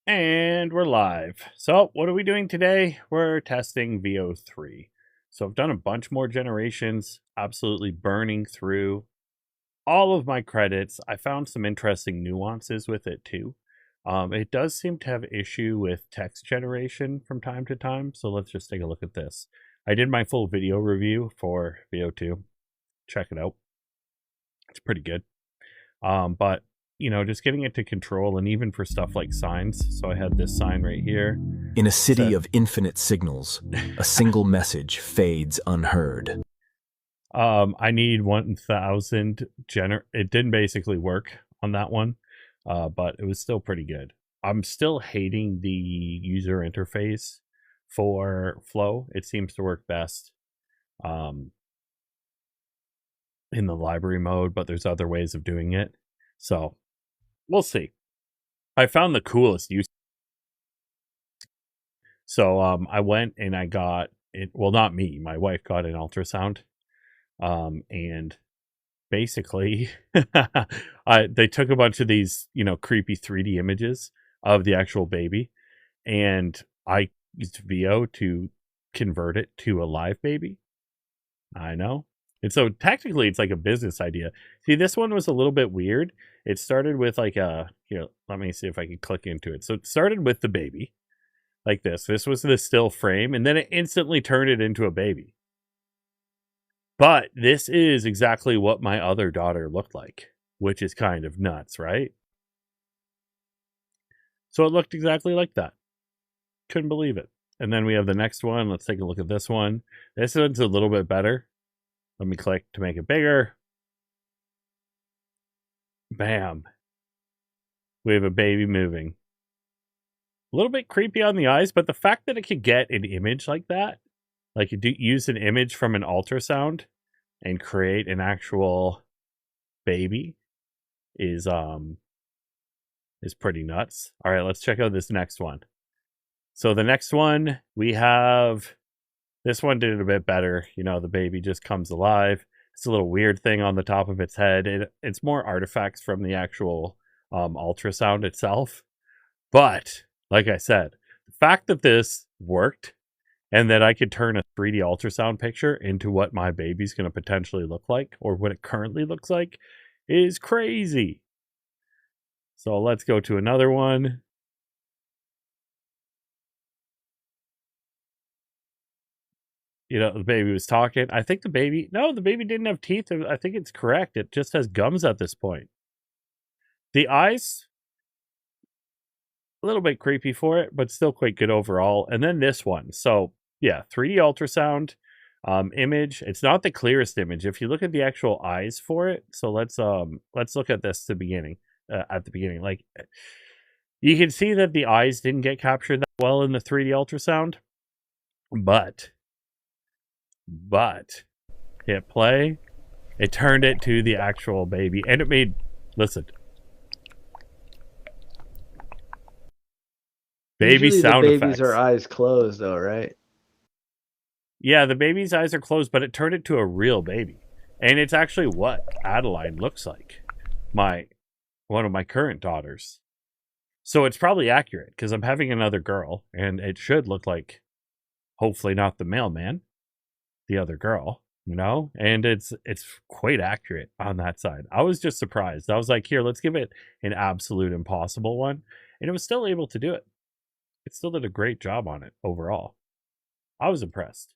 And we're live. So what are we doing today? We're testing Veo 3. So I've done a bunch more generations, absolutely burning through all of my credits. I found some interesting nuances with it too. It does seem to have issue with text generation from time to time. So let's just take a look at this. I did my full video review for Veo 2. Check it out. It's pretty good. But just getting it to control, and even for stuff like signs. So I had this sign right here. In a city of infinite signals, a single message fades unheard. I need 1,000 it didn't basically work on that one, but it was still pretty good. I'm still hating the user interface for Flow. It seems to work best in the library mode, but there's other ways of doing it. So we'll see. I found the coolest use. So I went and I got it. Well, not me. My wife got an ultrasound. And basically they took a bunch of these, creepy 3D images of the actual baby. And I used Veo to convert it to a live baby. I know. And so technically it's like a business idea. See, this one was a little bit weird. It started with like let me see if I can click into it. So it started with the baby like this. This was the still frame, and then it instantly turned it into a baby. But this is exactly what my other daughter looked like, which is kind of nuts, right? So it looked exactly like that. Couldn't believe it. And then we have the next one. Let's take a look at this one. This one's a little bit better. Let me click to make it bigger. Bam. We have a baby moving. A little bit creepy on the eyes, but the fact that it could get an image like that, like you use an image from an ultrasound and create an actual baby is pretty nuts. All right, let's check out this next one. So the next one, we have, this one did it a bit better. The baby just comes alive. It's a little weird thing on the top of its head. It's more artifacts from the actual ultrasound itself. But like I said, the fact that this worked and that I could turn a 3D ultrasound picture into what my baby's going to potentially look like, or what it currently looks like, is crazy. So let's go to another one. The baby was talking. I think the baby didn't have teeth. I think it's correct. It just has gums at this point. The eyes, a little bit creepy for it, but still quite good overall. And then this one. So yeah, 3D ultrasound image. It's not the clearest image. If you look at the actual eyes for it. So let's look at this at the beginning. Like, you can see that the eyes didn't get captured that well in the 3D ultrasound, but hit play, it turned it to the actual baby, and it made, listen, baby Usually sound the babies effects. are eyes closed though, right? Yeah, the baby's eyes are closed, but it turned it to a real baby. And it's actually what Adeline looks like, one of my current daughters. So it's probably accurate, because I'm having another girl, and it should look like, hopefully not the mailman, the other girl, and it's quite accurate on that side. I was just surprised. I was like, here, let's give it an absolute impossible one, and it was still able to do it. It still did a great job on it overall. I was impressed.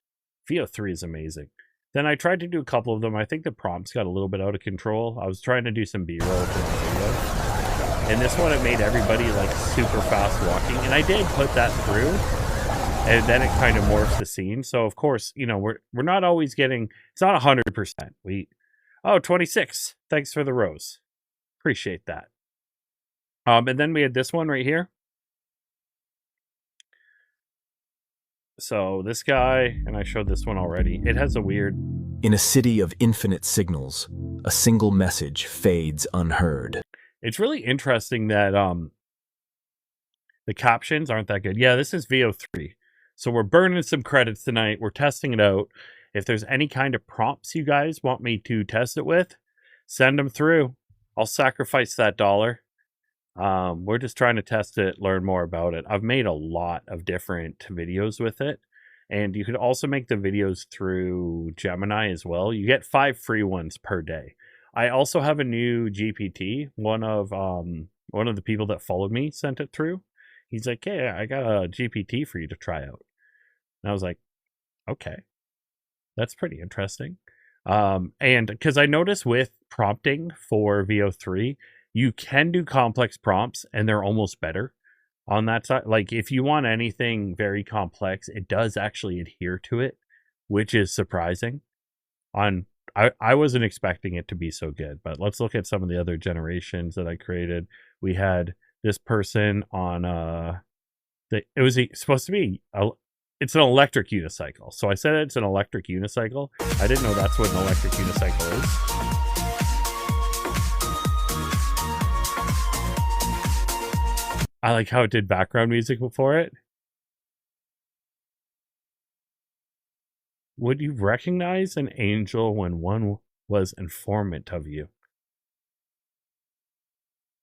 Veo 3 is amazing. Then I tried to do a couple of them. I think the prompts got a little bit out of control. I was trying to do some B-roll for the video, and this one, it made everybody like super fast walking, and I did put that through. And then it kind of morphs the scene. So, of course, we're not always getting, it's not 100%. 26. Thanks for the rose. Appreciate that. And then we had this one right here. So this guy, and I showed this one already. It has a weird... In a city of infinite signals, a single message fades unheard. It's really interesting that the captions aren't that good. Yeah, this is Veo 3. So we're burning some credits tonight. We're testing it out. If there's any kind of prompts you guys want me to test it with, send them through. I'll sacrifice that $1. We're just trying to test it, learn more about it. I've made a lot of different videos with it, and you could also make the videos through Gemini as well. You get 5 free ones per day. I also have a new GPT. One of the people that followed me sent it through. He's like, "Hey, I got a GPT for you to try out." And I was like, "Okay, that's pretty interesting." And because I noticed with prompting for VO3, you can do complex prompts and they're almost better on that side. Like if you want anything very complex, it does actually adhere to it, which is surprising. I wasn't expecting it to be so good, but let's look at some of the other generations that I created. We had this person on supposed to be it's an electric unicycle. So I said it's an electric unicycle. I didn't know that's what an electric unicycle is. I like how it did background music before it. Would you recognize an angel when one was informant of you?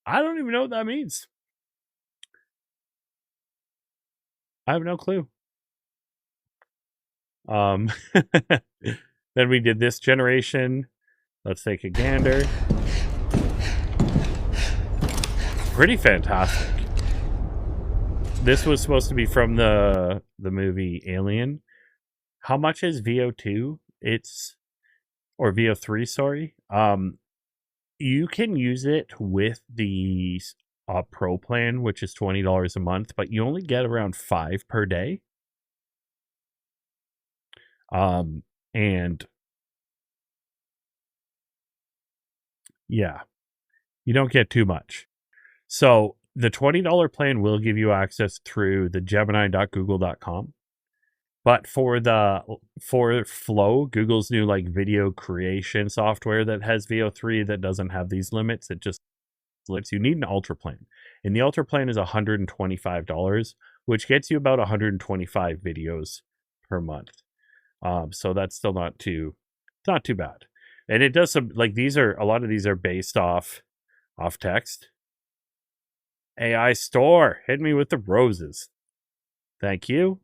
I don't even know what that means. I have no clue. Then we did this generation. Let's take a gander. Pretty fantastic. This was supposed to be from the movie Alien. How much is VO2? Or VO3, sorry. You can use it with the Pro plan, which is $20 a month, but you only get around 5 per day. And yeah, you don't get too much. So the $20 plan will give you access through the gemini.google.com. But for Flow, Google's new like video creation software that has VO3 that doesn't have these limits, it just lets you need an Ultra plan. And the Ultra plan is $125, which gets you about 125 videos per month. So that's still not too bad. And it does some like a lot of these are based off text. AI store, hit me with the roses. Thank you.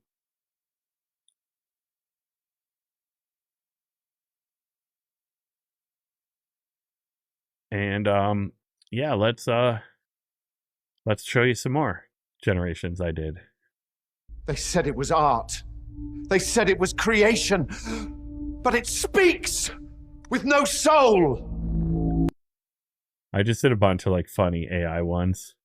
And yeah, let's show you some more generations I did. They said it was art. They said it was creation. But it speaks with no soul. I just did a bunch of like funny AI ones.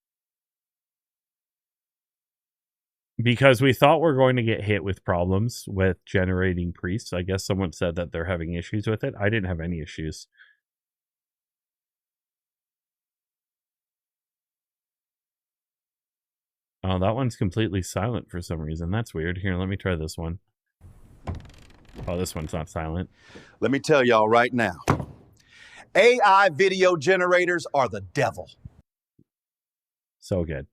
Because we thought we're going to get hit with problems with generating priests. I guess someone said that they're having issues with it. I didn't have any issues. Oh, that one's completely silent for some reason. That's weird. Here, let me try this one. Oh, this one's not silent. Let me tell y'all right now, AI video generators are the devil. So good.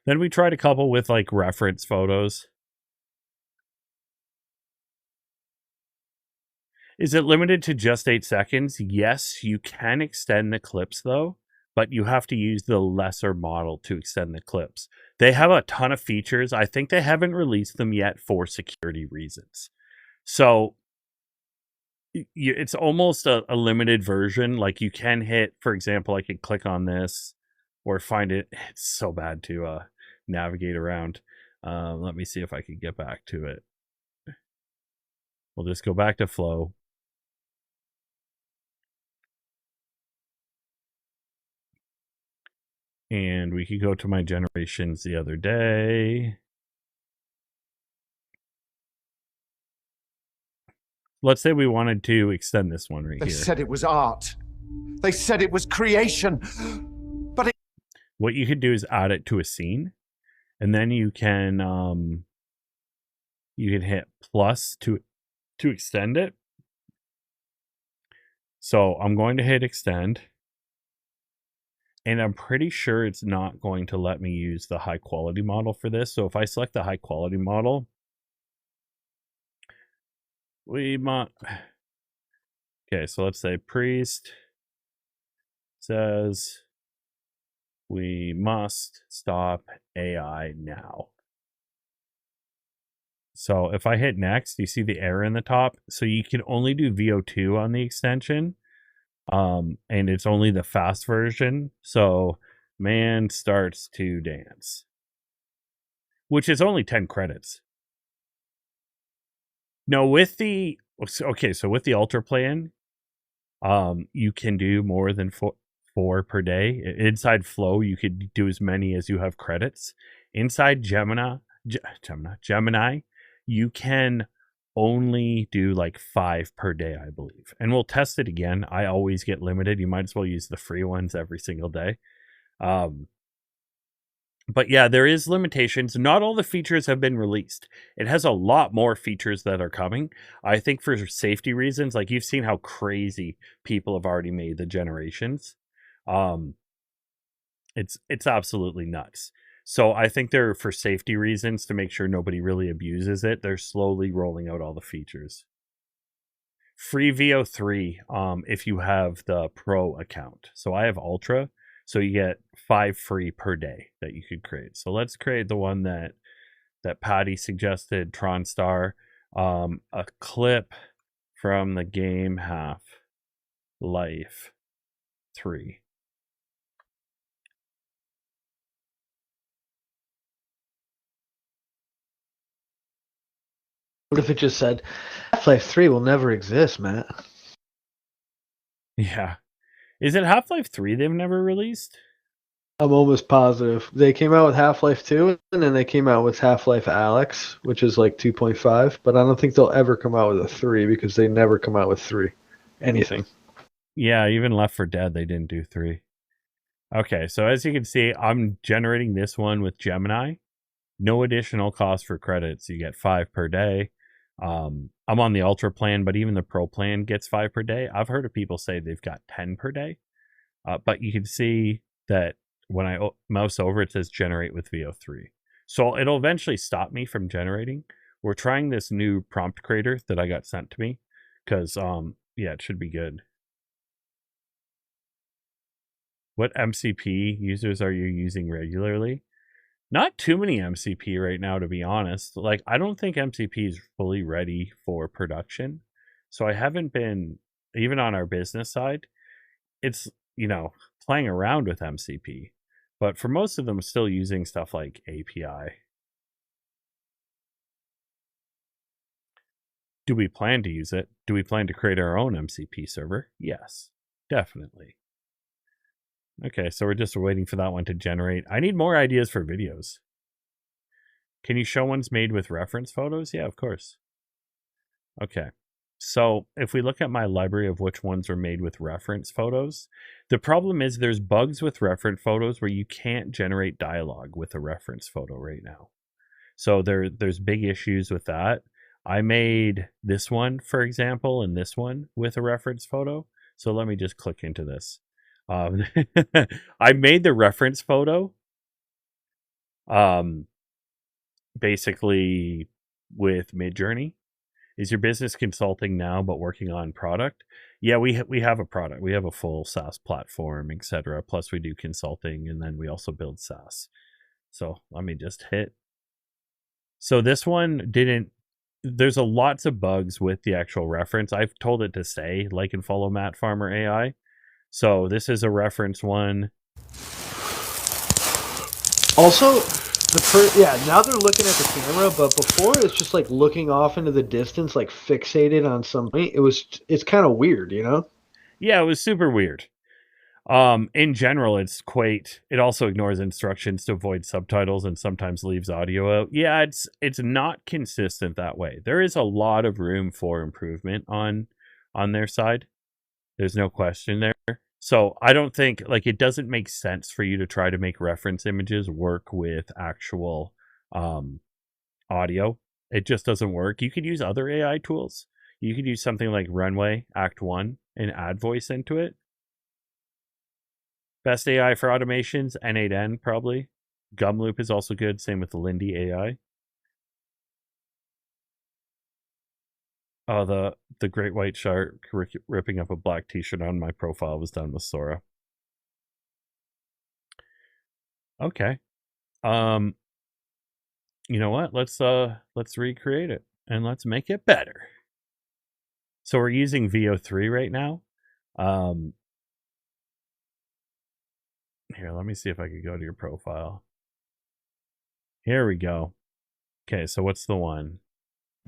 Then we tried a couple with like reference photos. Is it limited to just 8 seconds? Yes, you can extend the clips though, but you have to use the lesser model to extend the clips. They have a ton of features. I think they haven't released them yet for security reasons. So it's almost a limited version. Like you can hit, for example, I could click on this or find it. It's so bad to navigate around. Let me see if I can get back to it. We'll just go back to Flow. And we could go to my generations the other day. Let's say we wanted to extend this one right They here. said it was art. They said it was creation. But it... What you could do is add it to a scene. And then you can hit plus to extend it. So I'm going to hit extend. And I'm pretty sure it's not going to let me use the high quality model for this. So if I select the high quality model, okay, so let's say priest says We must stop AI now. So if I hit next, you see the error in the top. So you can only do VO2 on the extension. And it's only the fast version. So man starts to dance, which is only 10 credits. No, with the, okay, so with the Ultra plan, you can do more than four per day. Inside Flow, you could do as many as you have credits. Inside Gemini, you can only do like 5 per day, I believe. And we'll test it again. I always get limited. You might as well use the free ones every single day. But yeah, there is limitations. Not all the features have been released. It has a lot more features that are coming. I think for safety reasons, like you've seen how crazy people have already made the generations. It's absolutely nuts. So I think they're, for safety reasons, to make sure nobody really abuses it, they're slowly rolling out all the features. Free Veo 3 if you have the Pro account. So I have Ultra, so you get 5 free per day that you could create. So let's create the one that Patty suggested, TronStar. A clip from the game Half-Life 3. What if it just said, Half-Life 3 will never exist, Matt? Yeah. Is it Half-Life 3 they've never released? I'm almost positive. They came out with Half-Life 2, and then they came out with Half-Life Alyx, which is like 2.5, but I don't think they'll ever come out with a 3 because they never come out with 3. Anything. Yeah, even Left 4 Dead, they didn't do 3. Okay, so as you can see, I'm generating this one with Gemini. No additional cost for credits. You get 5 per day. I'm on the Ultra plan, but even the Pro plan gets 5 per day. I've heard of people say they've got 10 per day. But you can see that when I mouse over, it says generate with VO3. So it'll eventually stop me from generating. We're trying this new prompt creator that I got sent to me because, yeah, it should be good. What MCP users are you using regularly? Not too many MCP right now, to be honest. Like, I don't think MCP is fully ready for production. So I haven't been, even on our business side, it's, playing around with MCP. But for most of them, still using stuff like API. Do we plan to use it? Do we plan to create our own MCP server? Yes, definitely. Okay, so we're just waiting for that one to generate. I need more ideas for videos. Can you show ones made with reference photos? Yeah, of course. Okay, so if we look at my library of which ones are made with reference photos, the problem is there's bugs with reference photos where you can't generate dialogue with a reference photo right now. So there's big issues with that. I made this one, for example, and this one with a reference photo. So let me just click into this. I made the reference photo basically with Midjourney. Is your business consulting now but working on product? Yeah, we have a product. We have a full SaaS platform, etc. Plus we do consulting, and then we also build SaaS. So let me just hit. So this one didn't, there's lots of bugs with the actual reference. I've told it to say like and follow Matt Farmer AI. So this is a reference one. Also, now they're looking at the camera, but before it's just like looking off into the distance, like fixated on something. It's kind of weird, Yeah, it was super weird. In general, it's quite, it also ignores instructions to avoid subtitles and sometimes leaves audio out. Yeah, it's not consistent that way. There is a lot of room for improvement on their side. There's no question there. So I don't think, like, it doesn't make sense for you to try to make reference images work with actual audio. It just doesn't work. You could use other AI tools. You could use something like Runway Act 1 and add voice into it. Best AI for automations, N8N probably. Gumloop is also good. Same with the Lindy AI. Oh, the great white shark ripping up a black t-shirt on my profile was done with Sora. Okay. You know what? Let's recreate it and let's make it better. So we're using Veo 3 right now. Here, let me see if I could go to your profile. Here we go. Okay, so what's the one?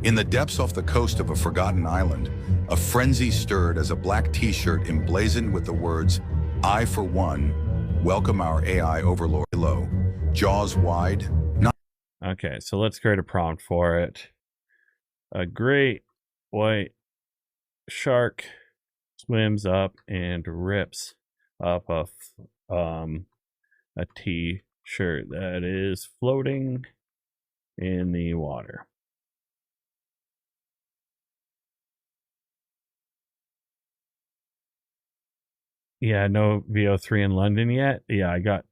In the depths off the coast of a forgotten island, a frenzy stirred as a black t-shirt emblazoned with the words, "I for one, welcome our AI overlord below, jaws wide." Okay, so let's create a prompt for it. A great white shark swims up and rips up a t-shirt that is floating in the water. Yeah, no Veo 3 in London yet. Yeah, I got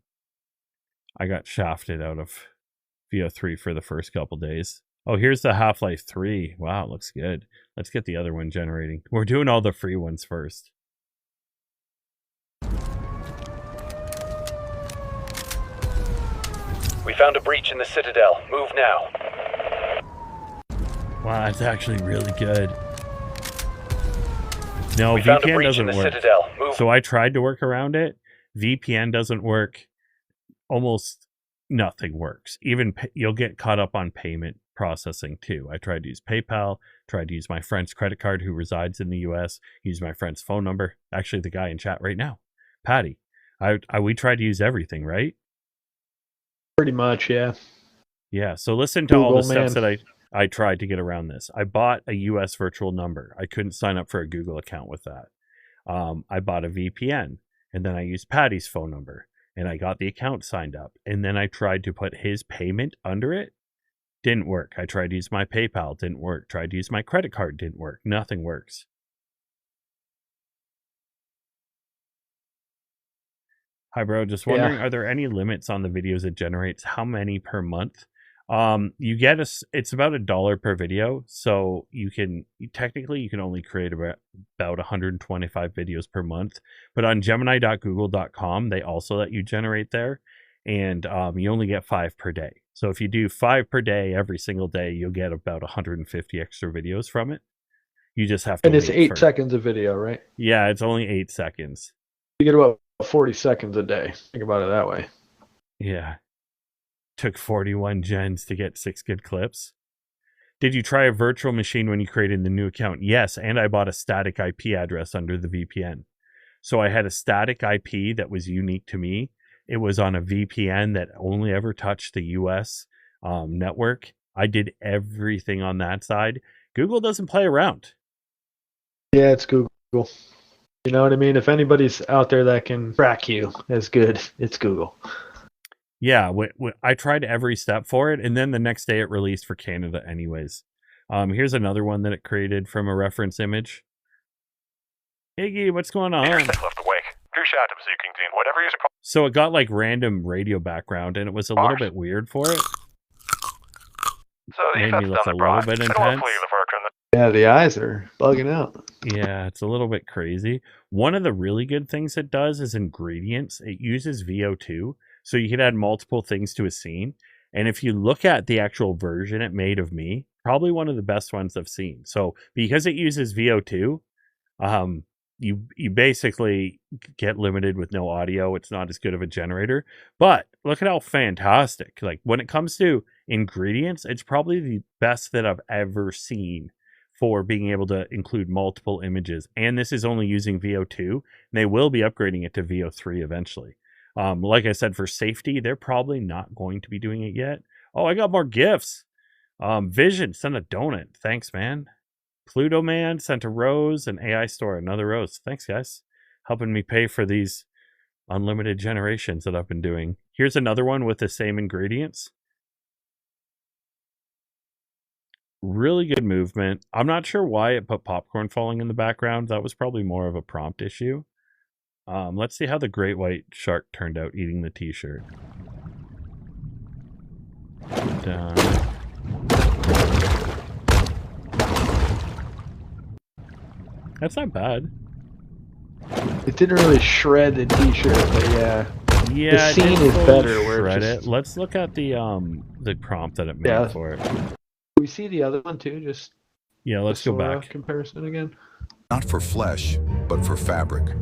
shafted out of Veo 3 for the first couple days. Oh, here's the Half-Life 3. Wow, it looks good. Let's get the other one generating. We're doing all the free ones first. We found a breach in the Citadel. Move now. Wow, that's actually really good. No, We found a VPN breach doesn't in the work. Citadel. Move. So I tried to work around it. VPN doesn't work. Almost nothing works. Even you'll get caught up on payment processing too. I tried to use PayPal, tried to use my friend's credit card who resides in the US, use my friend's phone number. Actually, the guy in chat right now, Patty. We tried to use everything, right? Pretty much, yeah. Yeah. So listen to all the Google, steps that I tried to get around this. I bought a US virtual number. I couldn't sign up for a Google account with that. I bought a VPN, and then I used Patty's phone number, and I got the account signed up. And then I tried to put his payment under it. Didn't work. I tried to use my PayPal. Didn't work. Tried to use my credit card. Didn't work. Nothing works. Hi, bro. Just wondering, are there any limits on the videos it generates? How many per month? You get it's about $1 per video. So technically you can only create about 125 videos per month, but on gemini.google.com, they also let you generate there, and you only get 5 per day. So if you do 5 per day, every single day, you'll get about 150 extra videos from it. You just have to And it's 8 seconds of video, right? Yeah, it's only 8 seconds. You get about 40 seconds a day. Think about it that way. Yeah. Took 41 gens to get 6 good clips. Did you try a virtual machine when you created the new account? Yes, and I bought a static IP address under the VPN. So I had a static IP that was unique to me. It was on a VPN that only ever touched the US network. I did everything on that side. Google doesn't play around. Yeah, it's Google. You know what I mean? If anybody's out there that can track you as good, it's Google. Yeah, I tried every step for it, and then the next day it released for Canada anyways. Here's another one that it created from a reference image. Iggy, what's going on? So it got like random radio background, and it was a little bit weird for it. Made me look a little bit intense. Yeah, the eyes are bugging out. Yeah, it's a little bit crazy. One of the really good things it does is ingredients. It uses Veo 2, so you can add multiple things to a scene. And if you look at the actual version it made of me, probably one of the best ones I've seen. So because it uses Veo 2, you basically get limited with no audio. It's not as good of a generator. But look at how fantastic. Like when it comes to ingredients, it's probably the best that I've ever seen for being able to include multiple images. And this is only using Veo 2. They will be upgrading it to Veo 3 eventually. Like I said, for safety, they're probably not going to be doing it yet. Oh, I got more gifts. Vision sent a donut. Thanks, man. Pluto Man sent a rose, and AI Store another rose. Thanks, guys. Helping me pay for these unlimited generations that I've been doing. Here's another one with the same ingredients. Really good movement. I'm not sure why it put popcorn falling in the background. That was probably more of a prompt issue. Let's see how the great white shark turned out eating the t-shirt. Done. That's not bad. It didn't really shred the t-shirt, but yeah, Yeah, it scene did is fully better where it shred just- it. Let's look at the prompt that it made Yeah. for it. We see the other one too, just Yeah, the let's go Sora back. comparison again. Not for flesh, but for fabric.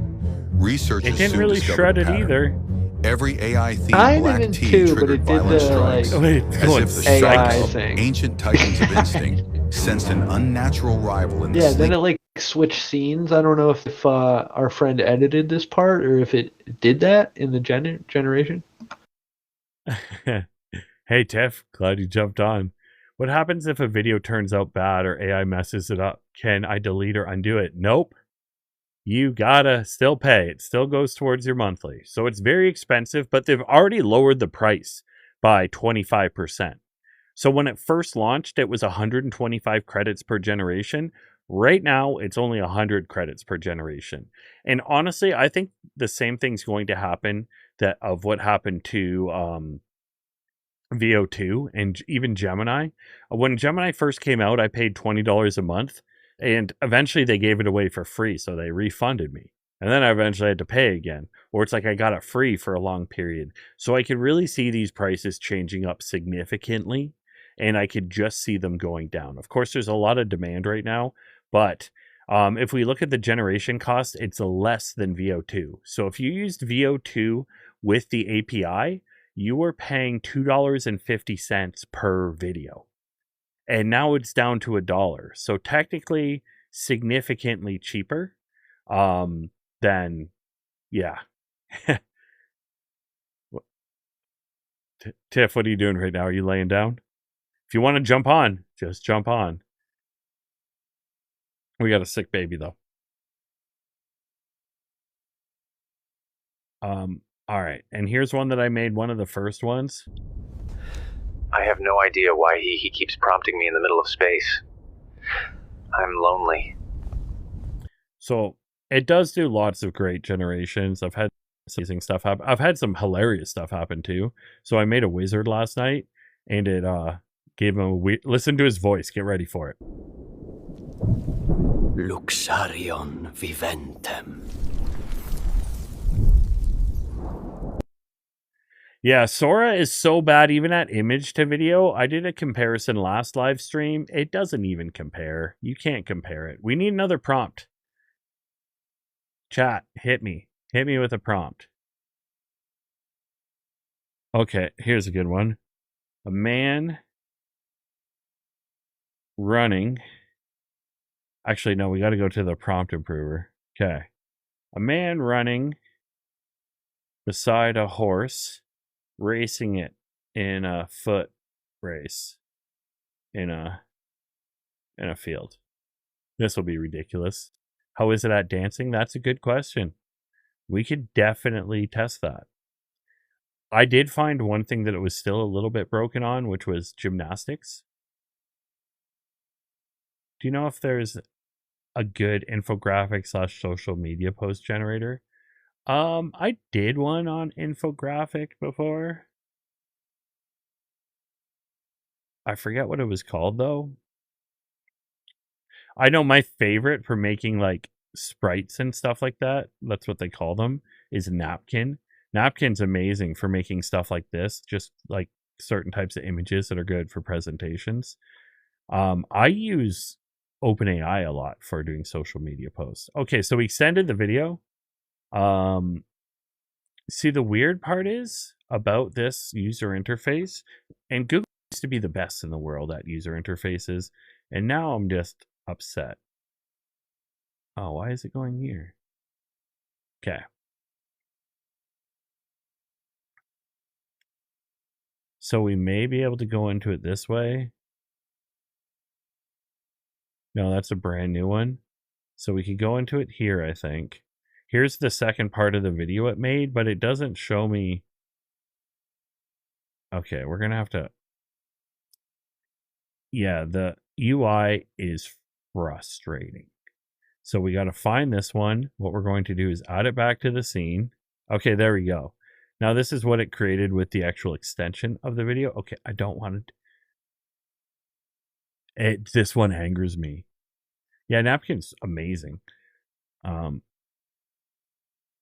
Researchers It didn't soon really discovered shred a it pattern. either. Every AI-themed Kind of black in tea two, but triggered it did violent the strikes, like Wait, it's as going if the AI sharp, thing. ancient titans of instinct sensed an unnatural rival in the Yeah, then sleek it like switched scenes. I don't know if our friend edited this part or if it did that in the generation. Hey, Tiff, glad you jumped on. What happens if a video turns out bad or AI messes it up? Can I delete or undo it? Nope. You gotta still pay. It still goes towards your monthly. So it's very expensive, but they've already lowered the price by 25%. So when it first launched, it was 125 credits per generation. Right now, it's only 100 credits per generation. And honestly, I think the same thing's going to happen of what happened to VO2 and even Gemini. When Gemini first came out, I paid $20 a month, and eventually they gave it away for free, so they refunded me. And then I eventually had to pay again, or it's like I got it free for a long period. So I could really see these prices changing up significantly, and I could just see them going down. Of course, there's a lot of demand right now, but if we look at the generation cost, it's less than VO2. So if you used VO2 with the API, you were paying $2.50 per video. And now it's down to $1. So technically significantly cheaper than, yeah. Tiff, what are you doing right now? Are you laying down? If you want to jump on, just jump on. We got a sick baby though. All right. And here's one that I made, one of the first ones. I have no idea why he keeps prompting me in the middle of space. I'm lonely. So it does do lots of great generations. I've had some amazing stuff happen. I've had some hilarious stuff happen too. So I made a wizard last night, and it gave him listen to his voice. Get ready for it. Luxarion viventem. Yeah, Sora is so bad even at image to video. I did a comparison last live stream. It doesn't even compare. You can't compare it. We need another prompt. Chat, hit me. Hit me with a prompt. Okay, here's a good one. A man running. Actually, no, we got to go to the prompt improver. Okay. A man running beside a horse, racing it in a foot race in a field. This will be ridiculous. How is it at dancing? That's a good question. We could definitely test that. I did find one thing that it was still a little bit broken on, which was gymnastics. Do you know if there's a good infographic / social media post generator? I did one on infographic before. I forget what it was called though. I know my favorite for making like sprites and stuff like that, that's what they call them, is Napkin. Napkin's amazing for making stuff like this, just like certain types of images that are good for presentations. I use OpenAI a lot for doing social media posts. Okay, so we extended the video. See, the weird part is about this user interface, and Google used to be the best in the world at user interfaces, and now I'm just upset. Oh, why is it going here? Okay. So we may be able to go into it this way. No, that's a brand new one. So we could go into it here, I think. Here's the second part of the video it made, but it doesn't show me. Okay, we're going to have to. Yeah, the UI is frustrating. So we got to find this one. What we're going to do is add it back to the scene. Okay, there we go. Now this is what it created with the actual extension of the video. Okay, I don't want it. This one angers me. Yeah, Napkin's amazing. And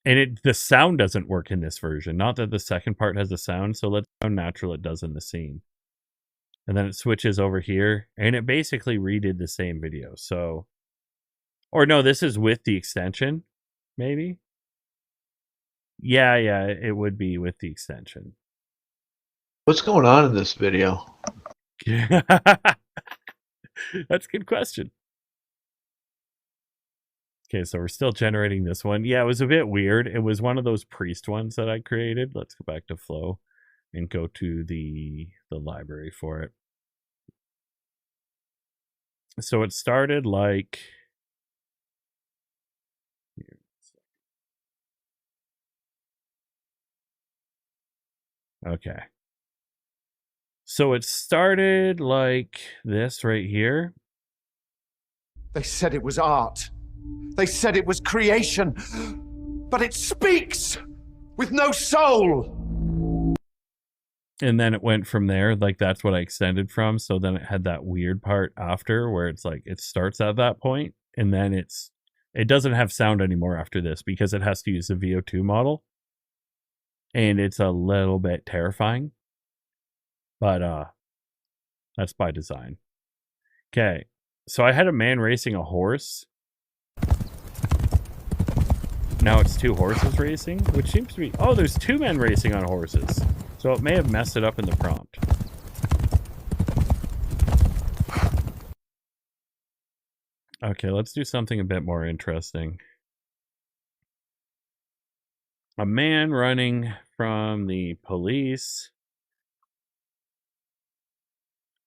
And the sound doesn't work in this version. Not that the second part has a sound, so let's see how natural it does in the scene. And then it switches over here, and it basically redid the same video. So, or no, this is with the extension, maybe? Yeah, it would be with the extension. What's going on in this video? That's a good question. Okay, so we're still generating this one. Yeah, it was a bit weird. It was one of those priest ones that I created. Let's go back to Flow and go to the library for it. So it started like... Okay. So it started like this right here. They said it was art. They said it was creation. But it speaks with no soul. And then it went from there. Like, that's what I extended from. So then it had that weird part after where it's like it starts at that point, and then it doesn't have sound anymore after this because it has to use the VO2 model. And it's a little bit terrifying. But that's by design. Okay. So I had a man racing a horse. Now it's 2 horses racing, which seems to be... Oh, there's 2 men racing on horses. So it may have messed it up in the prompt. Okay, let's do something a bit more interesting. A man running from the police.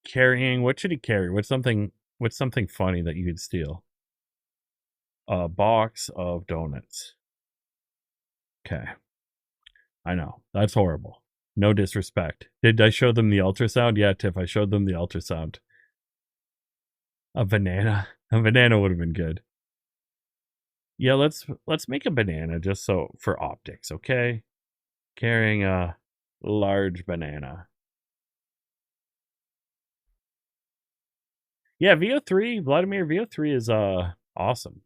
Carrying... What should he carry? What's something funny that you could steal? A box of donuts. Okay. I know. That's horrible. No disrespect. Did I show them the ultrasound? Yeah, Tiff, I showed them the ultrasound. A banana. A banana would have been good. Yeah, let's make a banana just so for optics, okay? Carrying a large banana. Yeah, VO3, Vladimir, VO3 is awesome.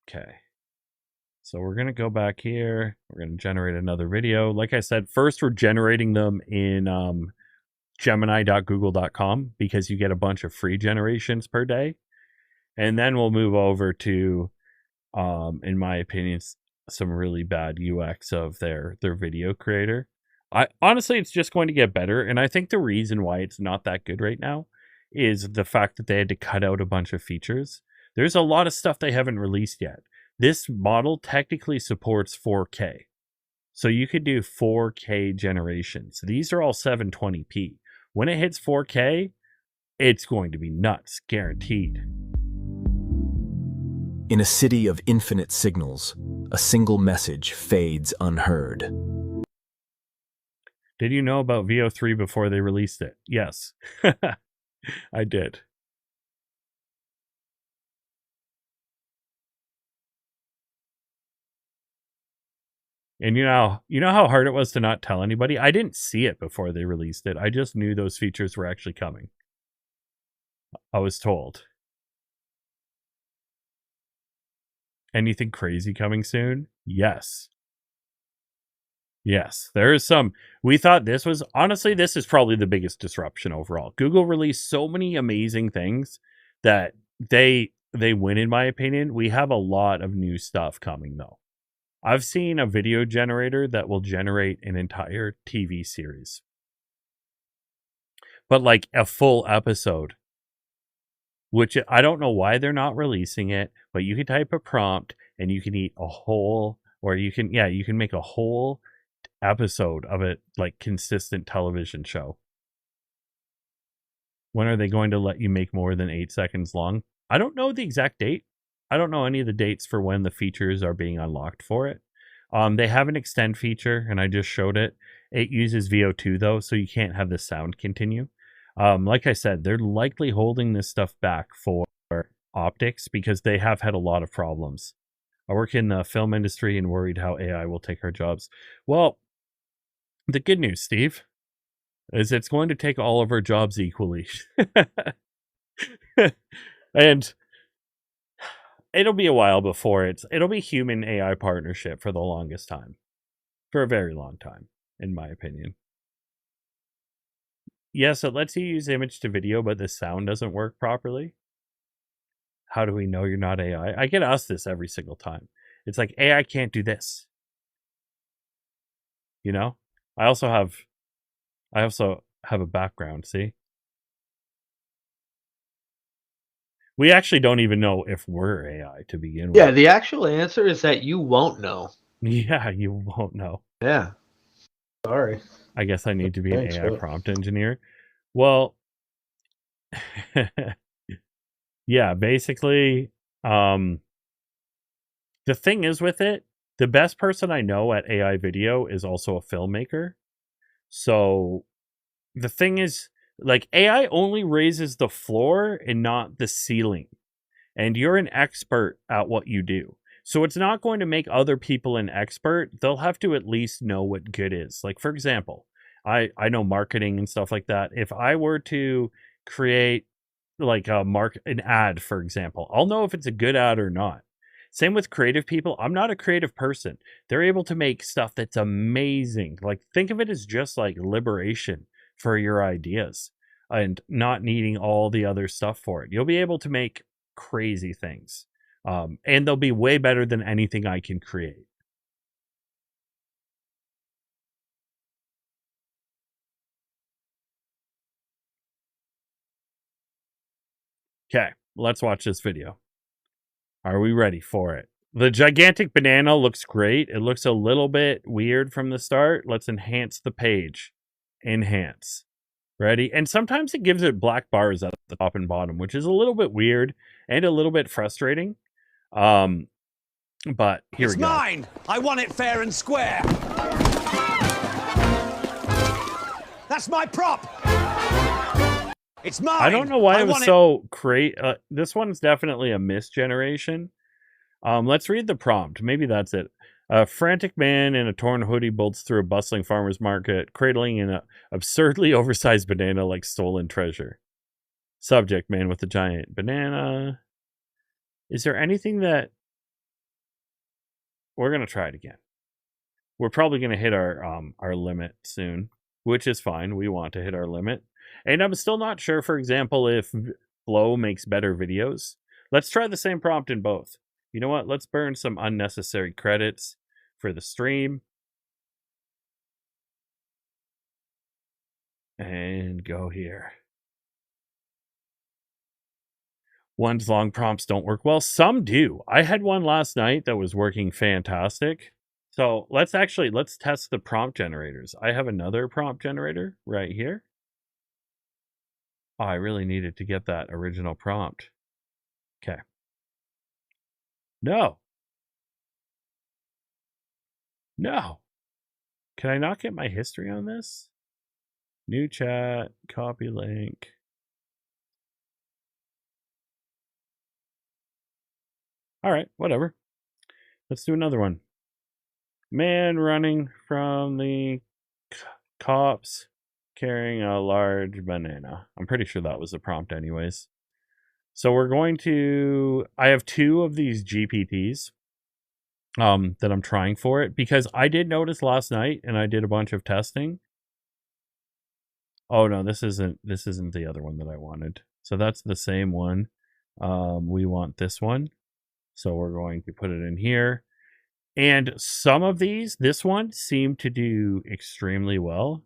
Okay. So we're going to go back here. We're going to generate another video. Like I said, first we're generating them in gemini.google.com because you get a bunch of free generations per day. And then we'll move over to, in my opinion, some really bad UX of their video creator. Honestly, it's just going to get better. And I think the reason why it's not that good right now is the fact that they had to cut out a bunch of features. There's a lot of stuff they haven't released yet. This model technically supports 4K. So you could do 4K generations. These are all 720p. When it hits 4K, it's going to be nuts, guaranteed. In a city of infinite signals, a single message fades unheard. Did you know about VO3 before they released it? Yes, I did. And you know how hard it was to not tell anybody? I didn't see it before they released it. I just knew those features were actually coming. I was told. Anything crazy coming soon? Yes. Yes, there is some. We thought this was, honestly, this is probably the biggest disruption overall. Google released so many amazing things that they win, in my opinion. We have a lot of new stuff coming, though. I've seen a video generator that will generate an entire TV series. But like a full episode. Which I don't know why they're not releasing it, but you can type a prompt and you can eat a whole, or you can make a whole episode of it, like consistent television show. When are they going to let you make more than 8 seconds long? I don't know the exact date. I don't know any of the dates for when the features are being unlocked for it. They have an extend feature, and I just showed it. It uses VO2 though, so you can't have the sound continue. Like I said, they're likely holding this stuff back for optics because they have had a lot of problems. I work in the film industry and worried how AI will take our jobs. Well, the good news, Steve, is it's going to take all of our jobs equally. And it'll be a while before it'll be human AI partnership for the longest time. For a very long time, in my opinion. Yes, it lets you use image to video, but the sound doesn't work properly. How do we know you're not AI? I get asked this every single time. It's like, AI can't do this. You know? I also have a background, see? We actually don't even know if we're AI to begin with. Yeah, the actual answer is that you won't know. Yeah, you won't know. Yeah. Sorry. I guess I need to be an Thanks, AI but- prompt engineer. Well, yeah, basically, the thing is with it, the best person I know at AI video is also a filmmaker. So the thing is, like, AI only raises the floor and not the ceiling. And you're an expert at what you do. So it's not going to make other people an expert. They'll have to at least know what good is. Like, for example, I know marketing and stuff like that. If I were to create like an ad, for example, I'll know if it's a good ad or not. Same with creative people. I'm not a creative person. They're able to make stuff that's amazing. Like, think of it as just like liberation for your ideas and not needing all the other stuff for it. You'll be able to make crazy things. And they'll be way better than anything I can create. Okay, let's watch this video. Are we ready for it? The gigantic banana looks great. It looks a little bit weird from the start. Let's enhance the page. Enhance. Ready? And sometimes it gives it black bars at the top and bottom, which is a little bit weird and a little bit frustrating. But here we go. It's mine! I want it fair and square! That's my prop! It's mine! I don't know why it was so this one's definitely a misgeneration. Let's read the prompt. Maybe that's it. A frantic man in a torn hoodie bolts through a bustling farmer's market, cradling an absurdly oversized banana like stolen treasure. Subject, man with a giant banana. Is there anything that... We're going to try it again. We're probably going to hit our limit soon, which is fine. We want to hit our limit. And I'm still not sure, for example, if Flow makes better videos. Let's try the same prompt in both. You know what? Let's burn some unnecessary credits for the stream. And go here. One's long prompts don't work well. Some do. I had one last night that was working fantastic. So let's test the prompt generators. I have another prompt generator right here. Oh, I really needed to get that original prompt. Okay. No. No. Can I not get my history on this? New chat, copy link. All right, whatever. Let's do another one. Man running from the cops carrying a large banana. I'm pretty sure that was the prompt anyways. So we're going to... I have 2 of these GPTs that I'm trying for it, because I did notice last night, and I did a bunch of testing. Oh no, this isn't the other one that I wanted. So that's the same one. We want this one. So we're going to put it in here. And some of these, this one seemed to do extremely well.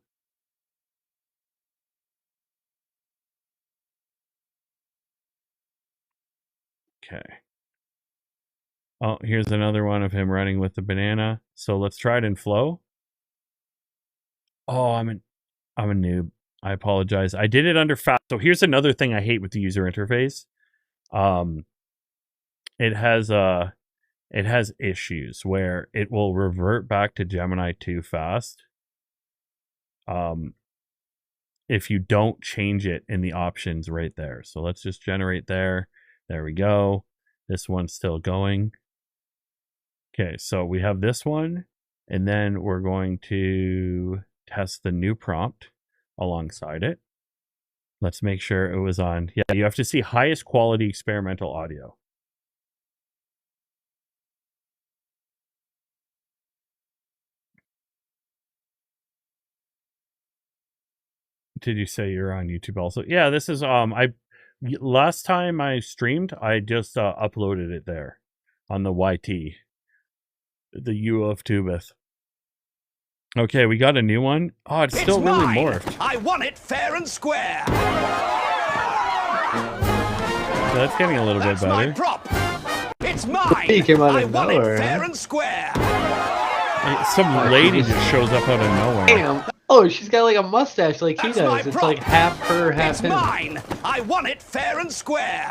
Okay. Oh, here's another one of him running with the banana. So let's try it in Flow. Oh, I'm a noob. I apologize. I did it under fast. So here's another thing I hate with the user interface. It has issues where it will revert back to Gemini too fast. If you don't change it in the options right there. So let's just generate there. There we go. This one's still going. Okay, so we have this one, and then we're going to test the new prompt alongside it. Let's make sure it was on. Yeah, you have to see highest quality experimental audio. Did you say you're on YouTube also? Yeah, this is last time I streamed, I just uploaded it there on the YT, the U of Tubeth. Okay, we got a new one. Oh, it's still really morphed. I want it fair and square. So that's getting a little bit better. My prop. It's mine. He came out I of want nowhere. it fair and square. Some lady just shows up out of nowhere. Damn. Oh, she's got like a mustache like he That's my does. It's prop. like half her, half It's him. mine. I want it fair and square.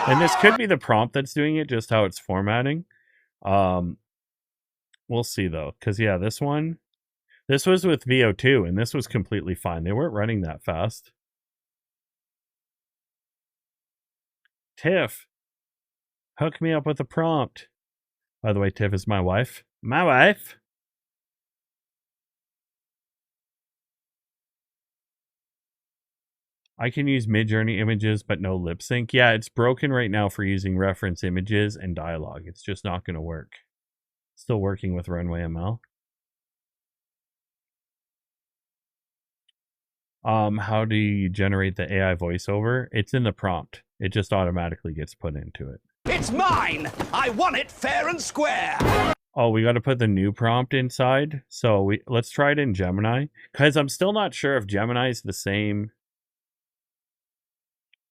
And this could be the prompt that's doing it, just how it's formatting. We'll see though, because yeah, this was with Veo 2, and this was completely fine. They weren't running that fast. Tiff, hook me up with a prompt. By the way, Tiff is my wife. My wife. I can use Midjourney images, but no lip sync. Yeah, it's broken right now for using reference images and dialogue. It's just not going to work. Still working with Runway ML. How do you generate the AI voiceover? It's in the prompt. It just automatically gets put into it. It's mine. I want it fair and square. Oh, we got to put the new prompt inside. So let's try it in Gemini, because I'm still not sure if Gemini is the same.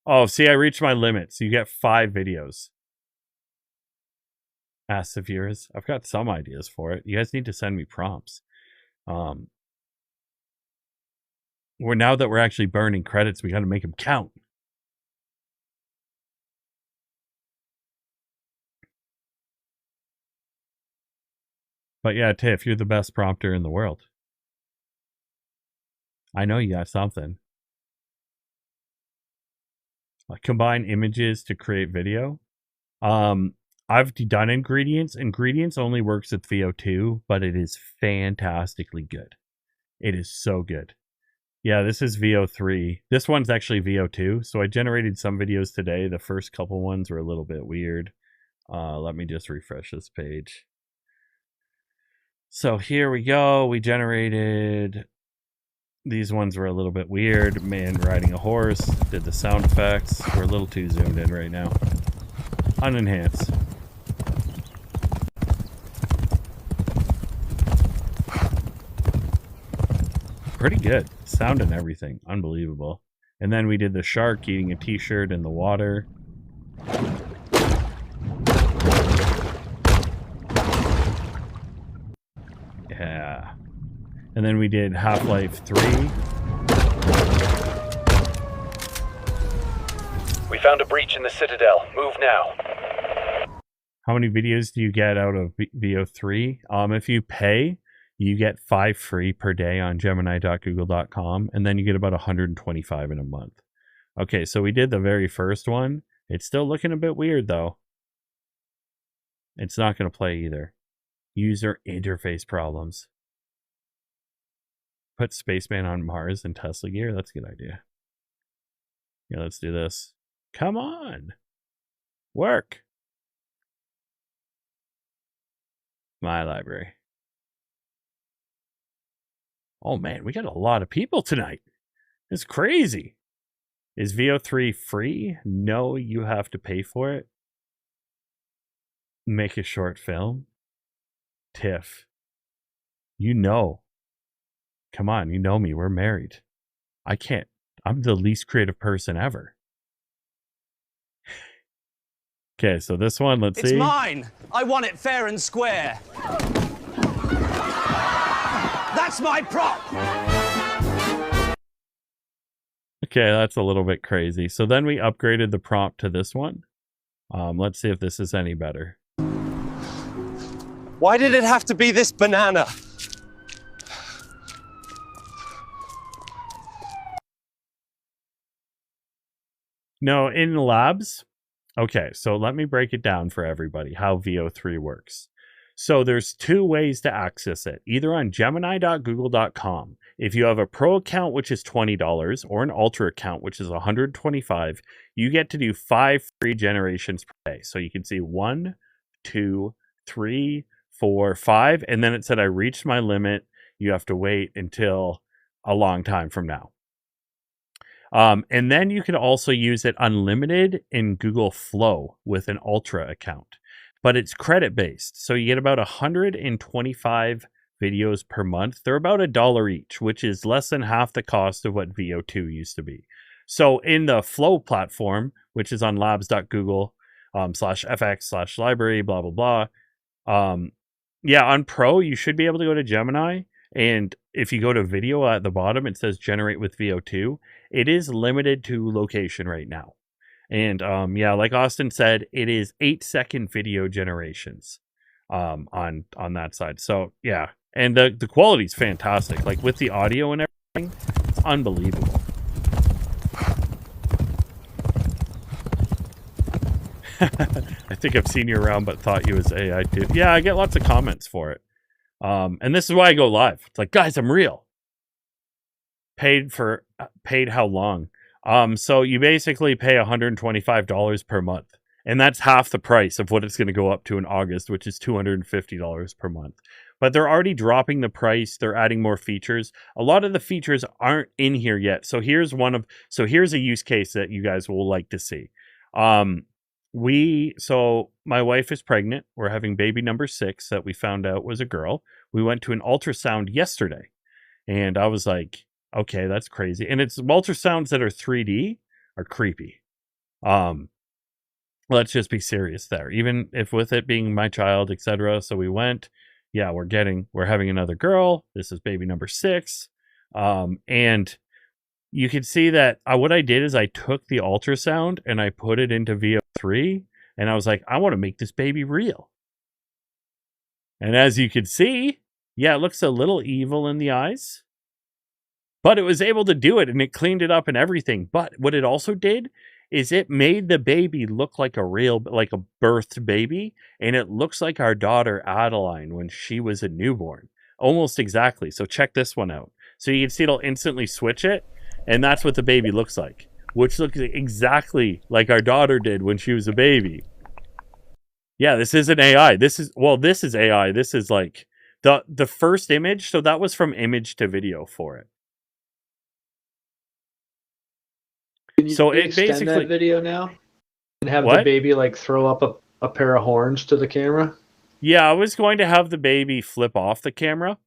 Oh, see, I reached my limit. So you get 5 videos. Ask the viewers. I've got some ideas for it. You guys need to send me prompts. Now that we're actually burning credits, we got to make them count. But yeah, Tiff, you're the best prompter in the world. I know you got something. Combine images to create video. I've done ingredients. Ingredients only works with Veo 2, but it is fantastically good. It is so good. Yeah, this is Veo 3. This one's actually Veo 2. So I generated some videos today. The first couple ones were a little bit weird. Let me just refresh this page. So here we go. We generated... These ones were a little bit weird. Man riding a horse. Did the sound effects. We're a little too zoomed in right now. Unenhance. Pretty good. Sound and everything. Unbelievable. And then we did the shark eating a t-shirt in the water. Yeah. And then we did Half-Life 3. We found a breach in the Citadel. Move now. How many videos do you get out of Veo 3? If you pay, you get 5 free per day on gemini.google.com, and then you get about 125 in a month. Okay, so we did the very first one. It's still looking a bit weird, though. It's not going to play either. User interface problems. Put Spaceman on Mars and Tesla gear. That's a good idea. Yeah, let's do this. Come on. Work. My library. Oh man, we got a lot of people tonight. It's crazy. Is Veo 3 free? No, you have to pay for it. Make a short film. Tiff. You know. Come on, you know me. We're married. I can't. I'm the least creative person ever. Okay, so this one, let's see. It's mine. I want it fair and square. That's my prop. Okay, that's a little bit crazy. So then we upgraded the prompt to this one. Let's see if this is any better. Why did it have to be this banana? No, in labs. Okay, so let me break it down for everybody how Veo 3 works. So there's 2 ways to access it, either on gemini.google.com. If you have a pro account, which is $20, or an ultra account, which is $125, you get to do 5 free generations per day. So you can see 1, 2, 3, 4, 5, and then it said I reached my limit. You have to wait until a long time from now. And then you can also use it unlimited in Google Flow with an Ultra account, but it's credit based. So you get about 125 videos per month. They're about $1 each, which is less than half the cost of what Veo 2 used to be. So in the Flow platform, which is on labs.google /fx/library, blah, blah, blah. Yeah, on Pro, you should be able to go to Gemini. And if you go to video at the bottom, it says generate with Veo 2. It is limited to location right now. And yeah, like Austin said, it is 8-second video generations on that side. So yeah, and the quality is fantastic. Like with the audio and everything, it's unbelievable. I think I've seen you around, but thought you was AI too. Yeah, I get lots of comments for it. And this is why I go live. It's like, guys, I'm real. Paid how long? So you basically pay $125 per month. And that's half the price of what it's going to go up to in August, which is $250 per month. But they're already dropping the price. They're adding more features. A lot of the features aren't in here yet. So here's a use case that you guys will like to see. So my wife is pregnant. We're having baby number 6 that we found out was a girl. We went to an ultrasound yesterday, and I was like, okay, that's crazy. And it's ultrasounds that are 3D are creepy. Let's just be serious there. Even if with it being my child, etc. So we went, yeah, we're having another girl. This is baby number 6. And you can see that what I did is I took the ultrasound and I put it into Veo 3, and I was like, I want to make this baby real. And as you can see, yeah, it looks a little evil in the eyes, but it was able to do it, and it cleaned it up and everything. But what it also did is it made the baby look like a birthed baby, and it looks like our daughter Adeline when she was a newborn, almost exactly. So check this one out. So you can see it'll instantly switch it. And that's what the baby looks like, which looks exactly like our daughter did when she was a baby. Yeah, this isn't AI. This is AI. This is like the first image. So that was from image to video for it. Can you So it extend basically that video now and have What? the baby like throw up a pair of horns to the camera? Yeah, I was going to have the baby flip off the camera.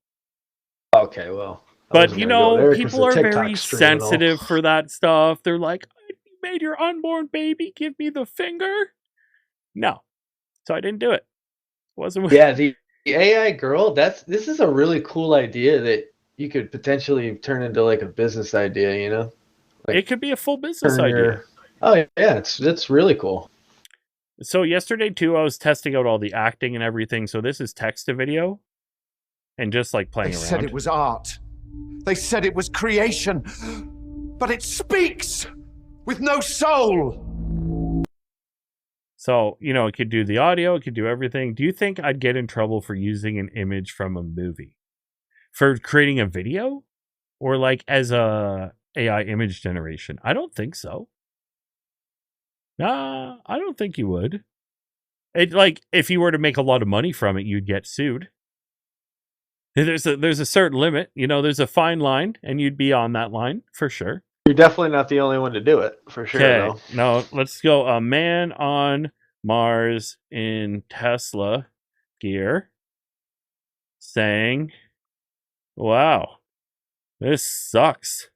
Okay, well. But, people are very sensitive for that stuff. They're like, you made your unborn baby give me the finger? No. So I didn't do it. Yeah, the AI girl, this is a really cool idea that you could potentially turn into like a business idea, you know? Like, it could be a full business idea. Oh, yeah, it's really cool. So yesterday, too, I was testing out all the acting and everything. So this is text to video and just like playing around. They said it was art. They said it was creation, but it speaks with no soul. So, it could do the audio, it could do everything. Do you think I'd get in trouble for using an image from a movie? For creating a video? Or like as a AI image generation? I don't think so. Nah, I don't think you would. If you were to make a lot of money from it, you'd get sued. There's a certain limit, there's a fine line, and you'd be on that line for sure. You're definitely not the only one to do it, for sure. Okay, no, let's go. A man on Mars in Tesla gear saying, wow, this sucks.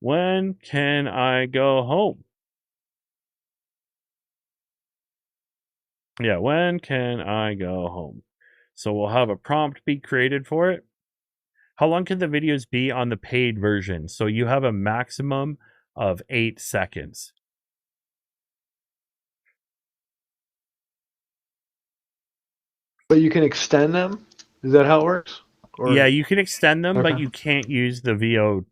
When can I go home? Yeah, when can I go home? So we'll have a prompt be created for it. How long can the videos be on the paid version? So you have a maximum of 8 seconds. But you can extend them? Is that how it works? Yeah, you can extend them, Okay. but you can't use the Veo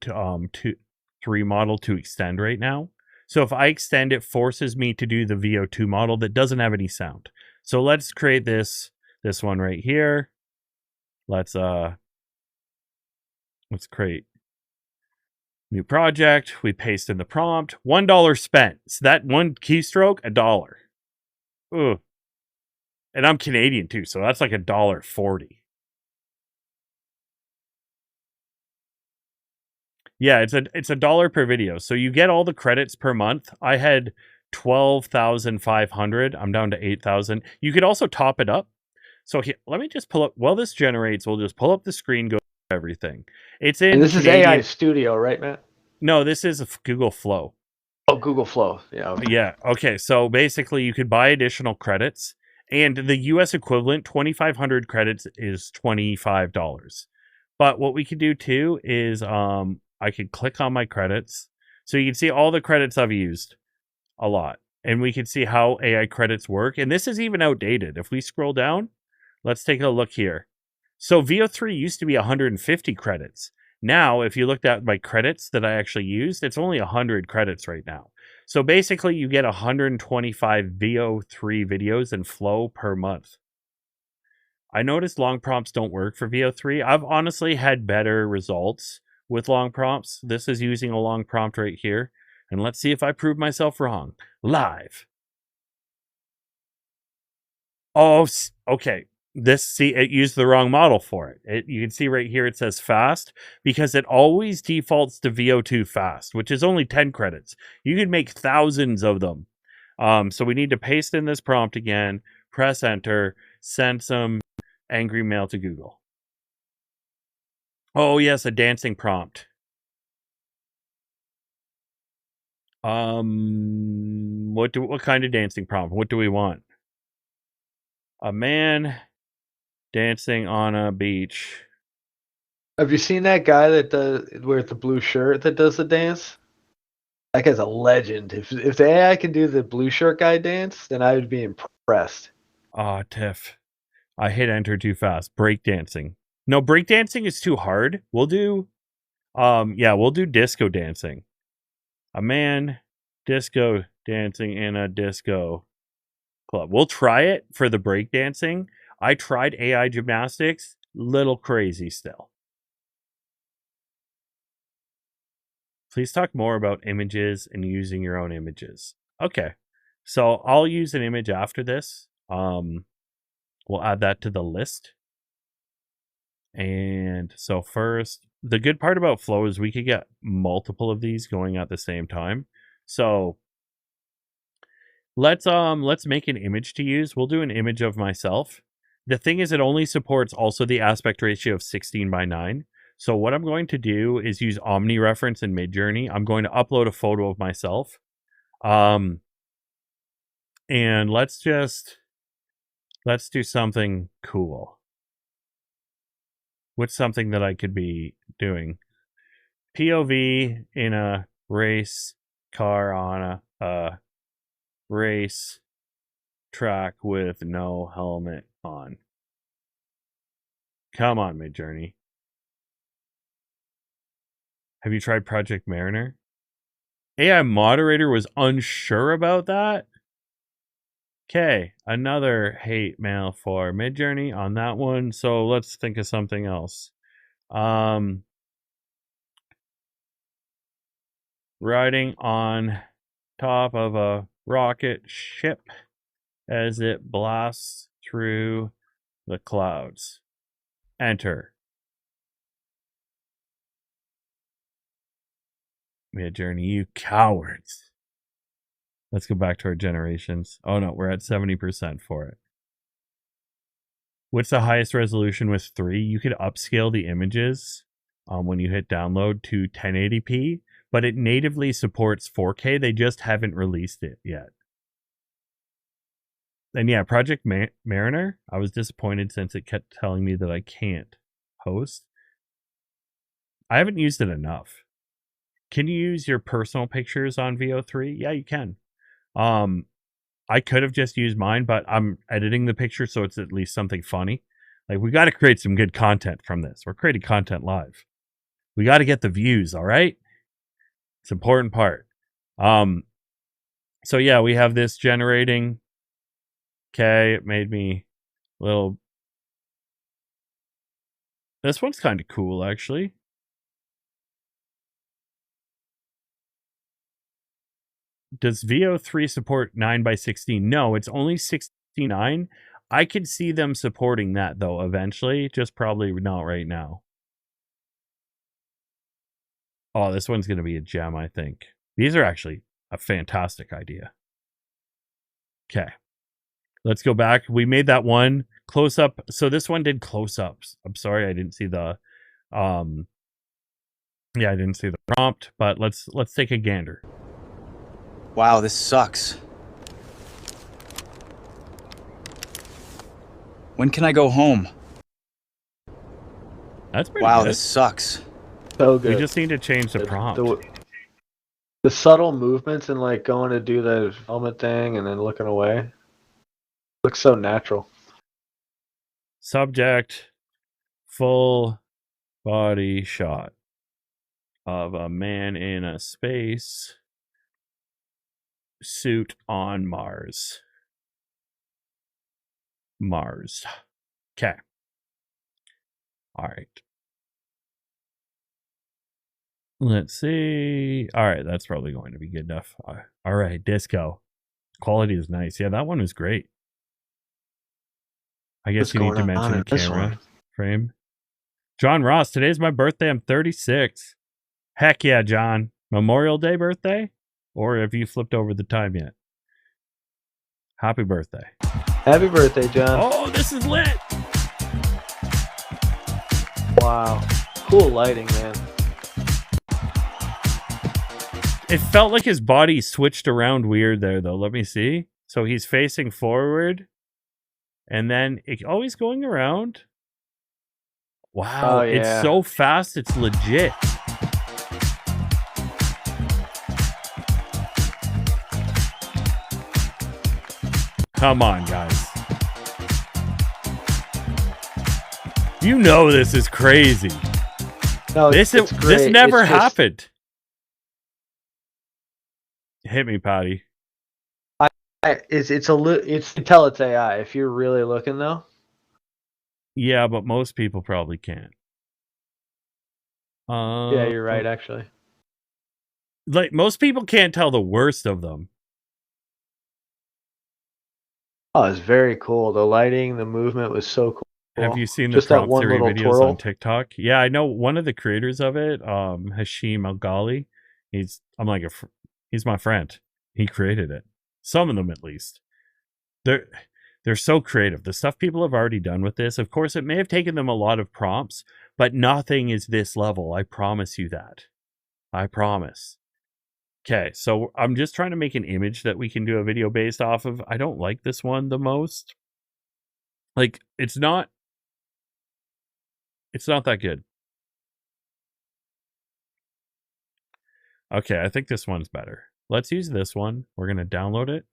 3 model to extend right now. So if I extend, it forces me to do the Veo 2 model that doesn't have any sound. So let's create this one right here. Let's create new project. We paste in the prompt. $1 spent. So that one keystroke, $1. Ugh. And I'm Canadian too, so that's like $1.40. Yeah, it's a dollar per video. So you get all the credits per month. I had 12,500. I'm down to 8,000. You could also top it up. So let me just pull up. While this generates, we'll just pull up the screen, go everything. It's in And this Canadian. is AI Studio, right, Matt? No, this is Google Flow. Oh, Google Flow. Yeah. Okay. Yeah. Okay. So basically, you could buy additional credits, and the US equivalent, 2,500 credits, is $25. But what we could do too is I could click on my credits. So you can see all the credits I've used a lot. And we can see how AI credits work. And this is even outdated. If we scroll down, let's take a look here. So Veo 3 used to be 150 credits. Now, if you looked at my credits that I actually used, it's only 100 credits right now. So basically, you get 125 Veo 3 videos in Flow per month. I noticed long prompts don't work for Veo 3. I've honestly had better results with long prompts. This is using a long prompt right here. And let's see if I prove myself wrong. Live. Oh, okay. It used the wrong model for it. You can see right here it says fast because it always defaults to Veo 2 fast, which is only 10 credits. You could make thousands of them. So we need to paste in this prompt again, press enter, send some angry mail to Google. Oh, yes, a dancing prompt. What kind of dancing prompt? What do we want? A man dancing on a beach. Have you seen that guy that does wears the blue shirt that does the dance? That guy's a legend. If the AI can do the blue shirt guy dance, then I would be impressed. Ah, Tiff. I hit enter too fast. Breakdancing. No, breakdancing is too hard. We'll do we'll do disco dancing. A man disco dancing in a disco club. We'll try it for the breakdancing. I tried AI gymnastics. Little crazy still. Please talk more about images and using your own images. Okay. So I'll use an image after this. We'll add that to the list. And so first, the good part about Flow is we could get multiple of these going at the same time. So let's make an image to use. We'll do an image of myself. The thing is, it only supports also the aspect ratio of 16:9. So what I'm going to do is use OmniReference in Midjourney. I'm going to upload a photo of myself. And let's do something cool. What's something that I could be doing? POV in a race car on a race track with no helmet on. Come on, Midjourney. Have you tried Project Mariner? AI moderator was unsure about that. Okay, another hate mail for Midjourney on that one. So let's think of something else. Riding on top of a rocket ship as it blasts through the clouds. Enter. Midjourney, you cowards. Let's go back to our generations. Oh no, we're at 70% for it. What's the highest resolution with 3? You could upscale the images when you hit download to 1080p, but it natively supports 4K. They just haven't released it yet. And yeah, Project Mariner, I was disappointed since it kept telling me that I can't host. I haven't used it enough. Can you use your personal pictures on Veo 3? Yeah, you can. I could have just used mine, but I'm editing the picture so it's at least something funny. Like, we got to create some good content from this. We're creating content live. We got to get the views, all right? It's an important part. So yeah, we have this generating. Okay, it made me a little... This one's kind of cool, actually. Does Veo 3 support 9:16? No, it's only 69. I could see them supporting that, though, eventually. Just probably not right now. Oh, this one's going to be a gem, I think. These are actually a fantastic idea. Okay. Let's go back. We made that one close up. So this one did close ups. I'm sorry I didn't see the I didn't see the prompt, but let's take a gander. Wow, this sucks. When can I go home? That's pretty Wow, good. this sucks. So good. We just need to change the prompt. The subtle movements and like going to do the helmet thing and then looking away looks so natural. Subject, full body shot of a man in a space suit on Mars. Okay. All right. Let's see. All right, that's probably going to be good enough. All right, disco. Quality is nice. Yeah, that one was great. I guess What's you need to going on mention in this camera one? frame. John Ross, today's my birthday. I'm 36. Heck yeah, John. Memorial Day birthday? Or have you flipped over the time yet? Happy birthday. Happy birthday, John. Oh, this is lit. Wow. Cool lighting, man. It felt like his body switched around weird there, though. Let me see. So he's facing forward. And then it always going around. Wow, Oh, yeah. It's so fast, it's legit. Come on, guys. You know this is crazy. No, This it's great. this never It's just- happened. Hit me, Patty. It's you can tell it's AI if you're really looking though. Yeah, but most people probably can't. Yeah, you're right. Actually, Like most people can't tell the worst of them. oh, it's very cool. The lighting, the movement was so cool. Have you seen the Just that prompt one theory little videos twirl? on TikTok? Yeah, I know one of the creators of it, Hashim Al-Ghali. He's my friend. He created it. Some of them, at least. They're so creative. The stuff people have already done with this. Of course, it may have taken them a lot of prompts, but nothing is this level. I promise you that. I promise. Okay, so I'm just trying to make an image that we can do a video based off of. I don't like this one the most. Like, it's not that good. Okay, I think this one's better. Let's use this one. We're going to download it.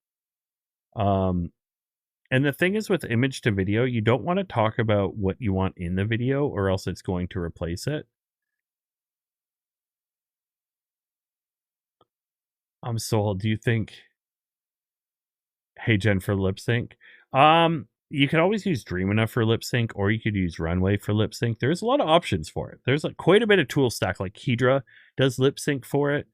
And the thing is with image to video, you don't want to talk about what you want in the video or else it's going to replace it. I'm sold. Do you think Hey Jen for lip sync? You could always use Dream Enough for lip sync, or you could use Runway for lip sync. There's a lot of options for it. There's like quite a bit of tool stack. Like Hydra does lip sync for it.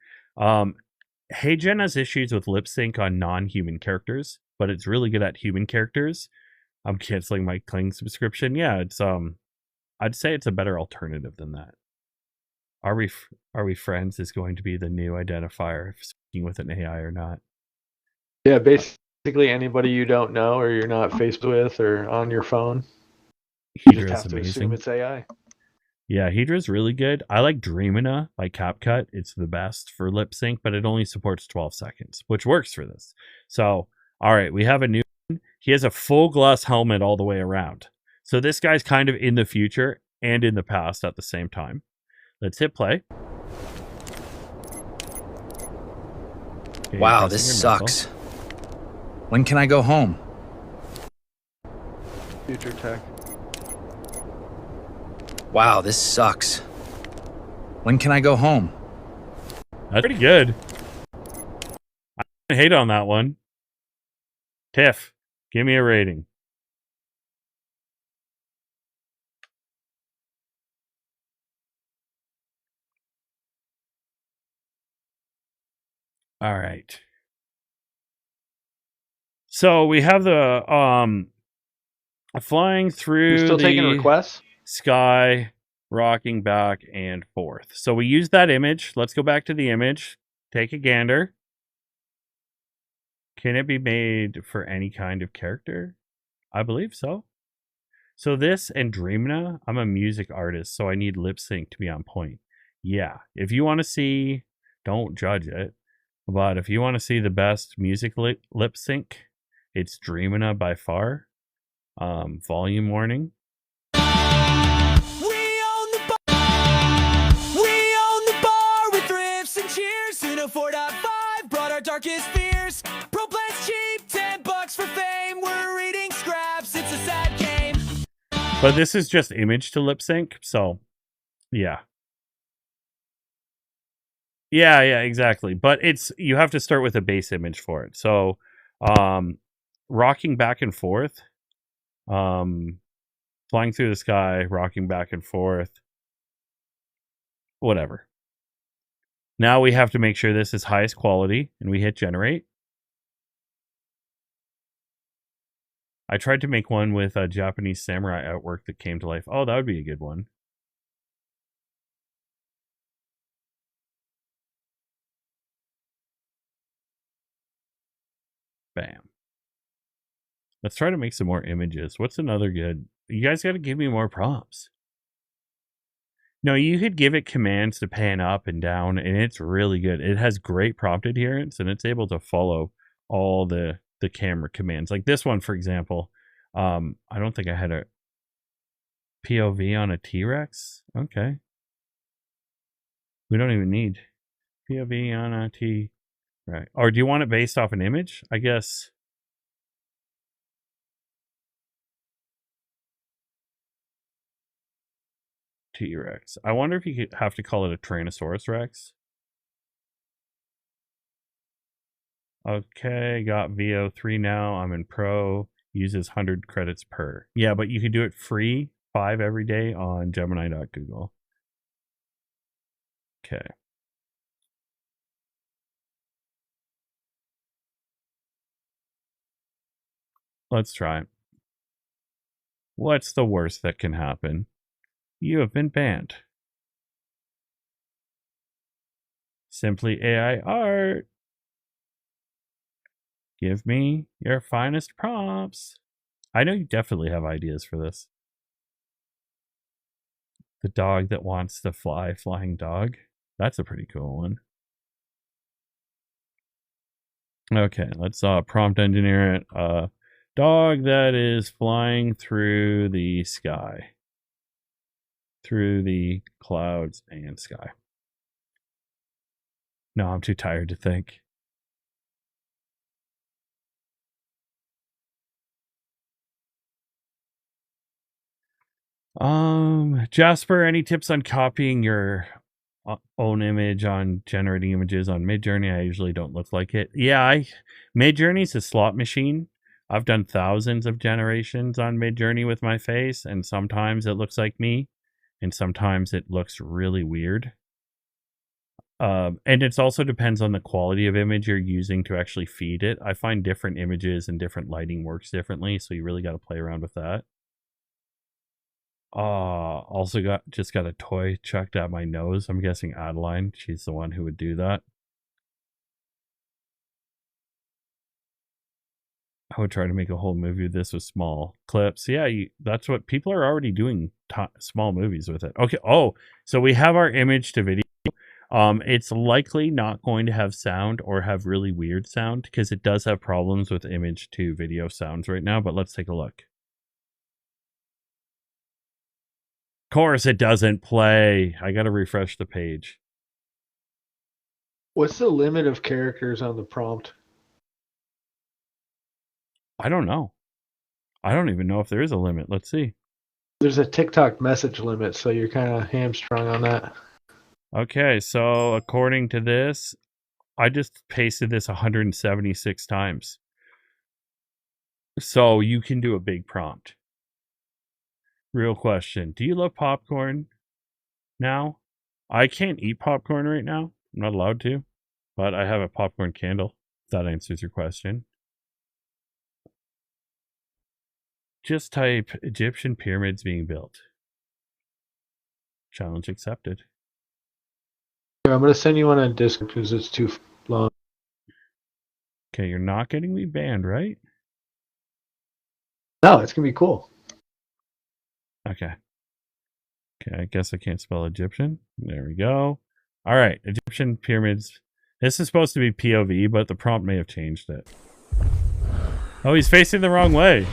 Hey Jen has issues with lip sync on non-human characters, but it's really good at human characters. I'm canceling my Kling subscription. Yeah, it's I'd say it's a better alternative than that. Are we friends is going to be the new identifier if speaking with an AI or not. Yeah, basically anybody you don't know or you're not faced with or on your phone, you just Hydra's have to amazing. assume it's AI. Yeah, Hydra's really good. I like Dreamina by CapCut. It's the best for lip sync, but it only supports 12 seconds, which works for this. So, all right, we have a new one. He has a full glass helmet all the way around. So this guy's kind of in the future and in the past at the same time. Let's hit play. Okay, Wow, pressing this your knuckle. sucks. When can I go home? Future tech. Wow, this sucks. When can I go home? That's pretty good. I don't hate on that one. Tiff, give me a rating. All right. So we have the flying through You're still taking the requests? sky rocking back and forth. So we use that image. Let's go back to the image. Take a gander. Can it be made for any kind of character? I believe so. So this and Dreamna, I'm a music artist, so I need lip sync to be on point. Yeah, if you want to see, don't judge it, but if you want to see the best music lip sync, it's Dreamna by far. Volume warning. We own the bar with riffs and cheers. In a 4.5, brought our darkest fears. Pro plan's cheap, $10 for fame. We're reading scraps, it's a sad game. But this is just image to lip sync, so yeah. Yeah, exactly. But you have to start with a base image for it. So rocking back and forth, flying through the sky, rocking back and forth, whatever. Now we have to make sure this is highest quality, and we hit generate. I tried to make one with a Japanese samurai artwork that came to life. Oh, that would be a good one. Bam. Let's try to make some more images. What's another good? You guys got to give me more prompts. No, you could give it commands to pan up and down, and it's really good. It has great prompt adherence, and it's able to follow all the camera commands. Like this one, for example. I don't think I had a POV on a T-Rex. Okay. We don't even need POV on a T. Right. Or do you want it based off an image? I guess. T-Rex. I wonder if you could have to call it a Tyrannosaurus Rex. Okay, got Veo 3 now. I'm in Pro. Uses 100 credits per. Yeah, but you could do it free, 5 every day on Gemini.Google. Okay. Let's try it. What's the worst that can happen? You have been banned. Simply AI art. Give me your finest prompts. I know you definitely have ideas for this. The dog that wants to fly, flying dog. That's a pretty cool one. Okay, let's prompt engineer it. Dog that is flying through the sky. Through the clouds and sky. No, I'm too tired to think. Jasper, any tips on copying your own image on generating images on Midjourney? I usually don't look like it. Yeah, Midjourney's a slot machine. I've done thousands of generations on Midjourney with my face, and sometimes it looks like me, and sometimes it looks really weird. And it also depends on the quality of image you're using to actually feed it. I find different images and different lighting works differently, so you really got to play around with that. Also just got a toy chucked at my nose. I'm guessing Adeline. She's the one who would do that. I would try to make a whole movie with this with small clips. Yeah, that's what people are already doing. Small movies with it. Okay. Oh, so we have our image to video. It's likely not going to have sound or have really weird sound because it does have problems with image to video sounds right now. But let's take a look. Of course, it doesn't play. I got to refresh the page. What's the limit of characters on the prompt? I don't know. I don't even know if there is a limit. Let's see. There's a TikTok message limit, so you're kind of hamstrung on that. Okay, so according to this, I just pasted this 176 times. So you can do a big prompt. Real question. Do you love popcorn now? I can't eat popcorn right now. I'm not allowed to. But I have a popcorn candle. If that answers your question. Just type Egyptian pyramids being built. Challenge accepted. Here, I'm gonna send you one on Discord because it's too long. Okay, you're not getting me banned, right? No, it's gonna be cool. Okay. Okay, I guess I can't spell Egyptian. There we go. All right, Egyptian pyramids. This is supposed to be POV, but the prompt may have changed it. Oh, he's facing the wrong way.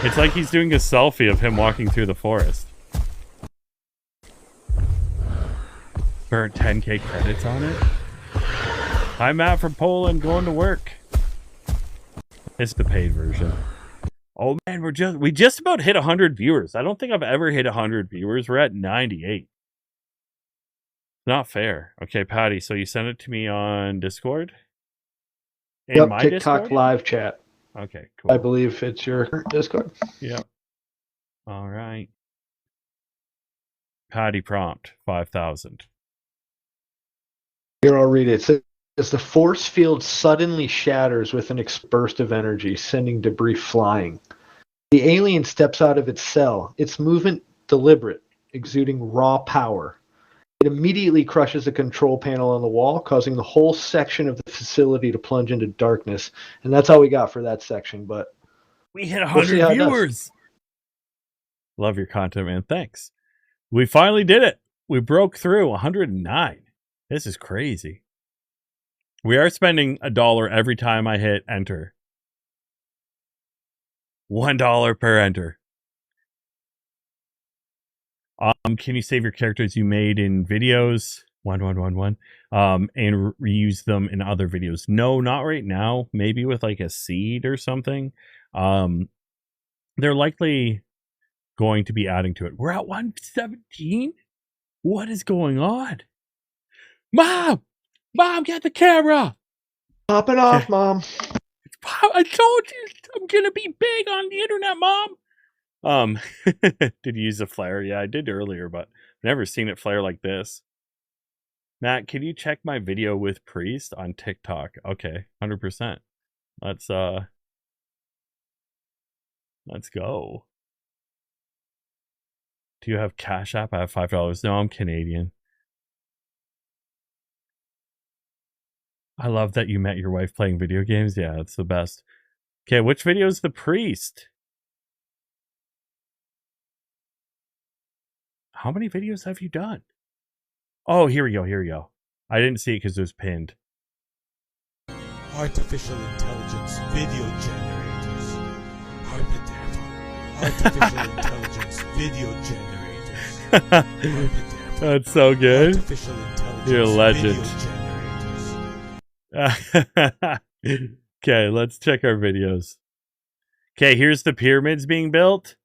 It's like he's doing a selfie of him walking through the forest. Burnt 10k credits on it. Hi, Matt from Poland, going to work. It's the paid version. Oh man, we just about hit 100 viewers. I don't think I've ever hit 100 viewers. We're at 98. Not fair. Okay, Patty, so you sent it to me on Discord? In my TikTok Discord? live chat. Okay, cool. I believe it's your Discord. Yep. All right. Patty prompt 5,000. Here, I'll read it. It says the force field suddenly shatters with an burst of energy, sending debris flying. The alien steps out of its cell, its movement deliberate, exuding raw power. It immediately crushes a control panel on the wall, causing the whole section of the facility to plunge into darkness. And that's all we got for that section, but we hit 100 viewers. Love your content, man. Thanks. We finally did it. We broke through 109. This is crazy. We are spending $1 every time I hit enter. $1 per enter. Can you save your characters you made in videos? 1111. And reuse them in other videos? No, not right now. Maybe with like a seed or something. They're likely going to be adding to it. We're at 117? What is going on? Mom! Mom, get the camera! Pop it off, Mom. I told you I'm gonna be big on the internet, Mom. Did you use a flare? Yeah, I did earlier, but I've never seen it flare like this. Matt, can you check my video with Priest on TikTok? Okay, 100%. Let's go. Do you have Cash App? I have $5. No, I'm Canadian. I love that you met your wife playing video games. Yeah, it's the best. Okay, which video is the Priest? How many videos have you done? Oh, here we go. Here we go. I didn't see it because it was pinned. Artificial intelligence video generators. Artificial intelligence video generators. That's so good. Artificial intelligence You're a legend. video generators. Okay, let's check our videos. Okay, here's the pyramids being built.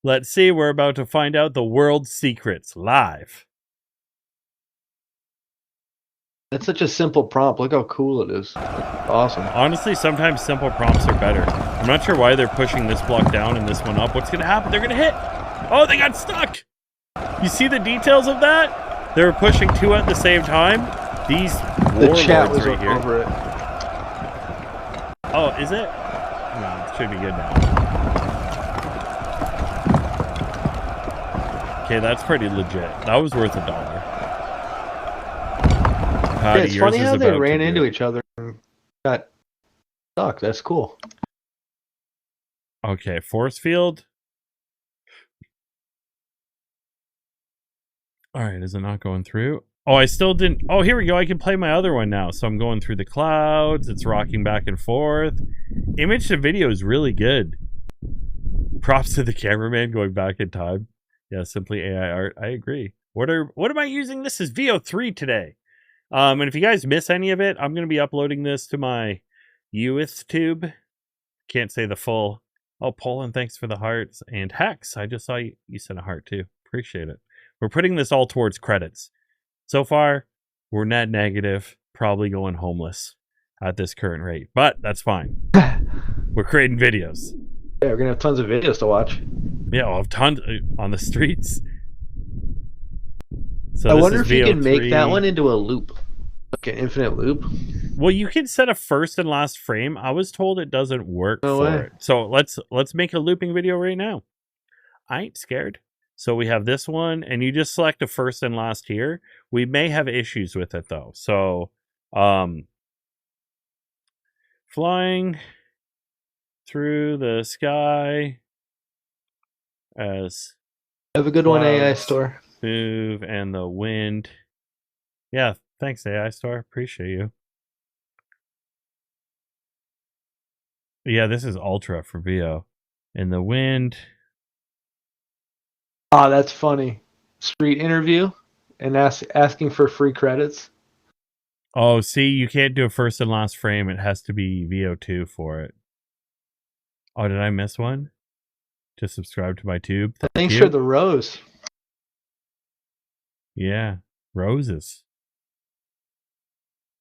Let's see, we're about to find out the world's secrets live. That's such a simple prompt. Look how cool it is. Awesome. Honestly, sometimes simple prompts are better. I'm not sure why they're pushing this block down and this one up. What's going to happen? They're going to hit. Oh, they got stuck. You see the details of that? They were pushing two at the same time. These The chat warlords was right here. over it. Oh, is it? No, it should be good now. Okay, that's pretty legit. That was worth $1. Yeah, it's funny how they ran into each other and got stuck. That's cool. Okay, force field. All right, is it not going through? Oh, I still didn't. Oh, here we go. I can play my other one now. So I'm going through the clouds. It's rocking back and forth. Image to video is really good. Props to the cameraman going back in time. Yeah, simply AI art. I agree. What am I using? This is VO3 today. And if you guys miss any of it, I'm going to be uploading this to my YouTube. Can't say the full. Oh, Poland, thanks for the hearts. And Hex, I just saw you sent a heart too. Appreciate it. We're putting this all towards credits. So far, we're net negative, probably going homeless at this current rate. But that's fine. We're creating videos. Yeah, we're going to have tons of videos to watch. Yeah, we'll have tons on the streets. So I this wonder is if you can make VO3. that one into a loop. Like an infinite loop. Well, you can set a first and last frame. I was told it doesn't work No for way. it. So let's make a looping video right now. I ain't scared. So we have this one, and you just select a first and last here. We may have issues with it though. So flying through the sky as Have a good one, AI clouds Store. move and the wind. Yeah, thanks AI Store. Appreciate you. Yeah, this is Ultra for Veo. In the wind. Ah, that's funny. Street interview and asking for free credits. Oh, see, you can't do a first and last frame. It has to be VO2 for it. Oh, did I miss one? Just subscribe to my tube. Thanks for the rose. Yeah, roses.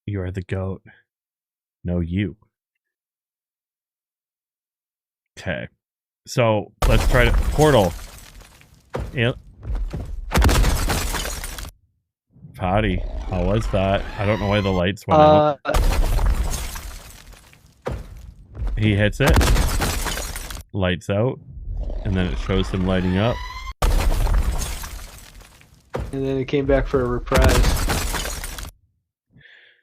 You are the goat. No, you. Okay. So, let's try to... Portal. Yep. Howdy. How was that? I don't know why the lights went out. He hits it. Lights out. And then it shows him lighting up. And then it came back for a reprise.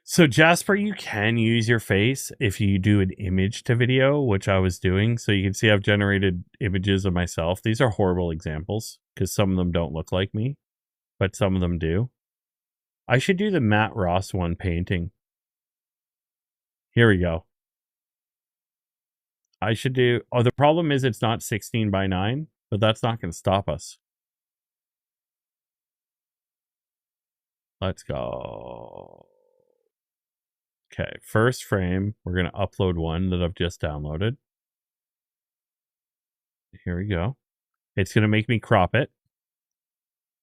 So Jasper, you can use your face if you do an image to video, which I was doing. So you can see I've generated images of myself. These are horrible examples because some of them don't look like me, but some of them do. I should do the Matt Ross one painting. Here we go. I should do... Oh, the problem is it's not 16:9, but that's not going to stop us. Let's go. Okay, first frame. We're going to upload one that I've just downloaded. Here we go. It's going to make me crop it.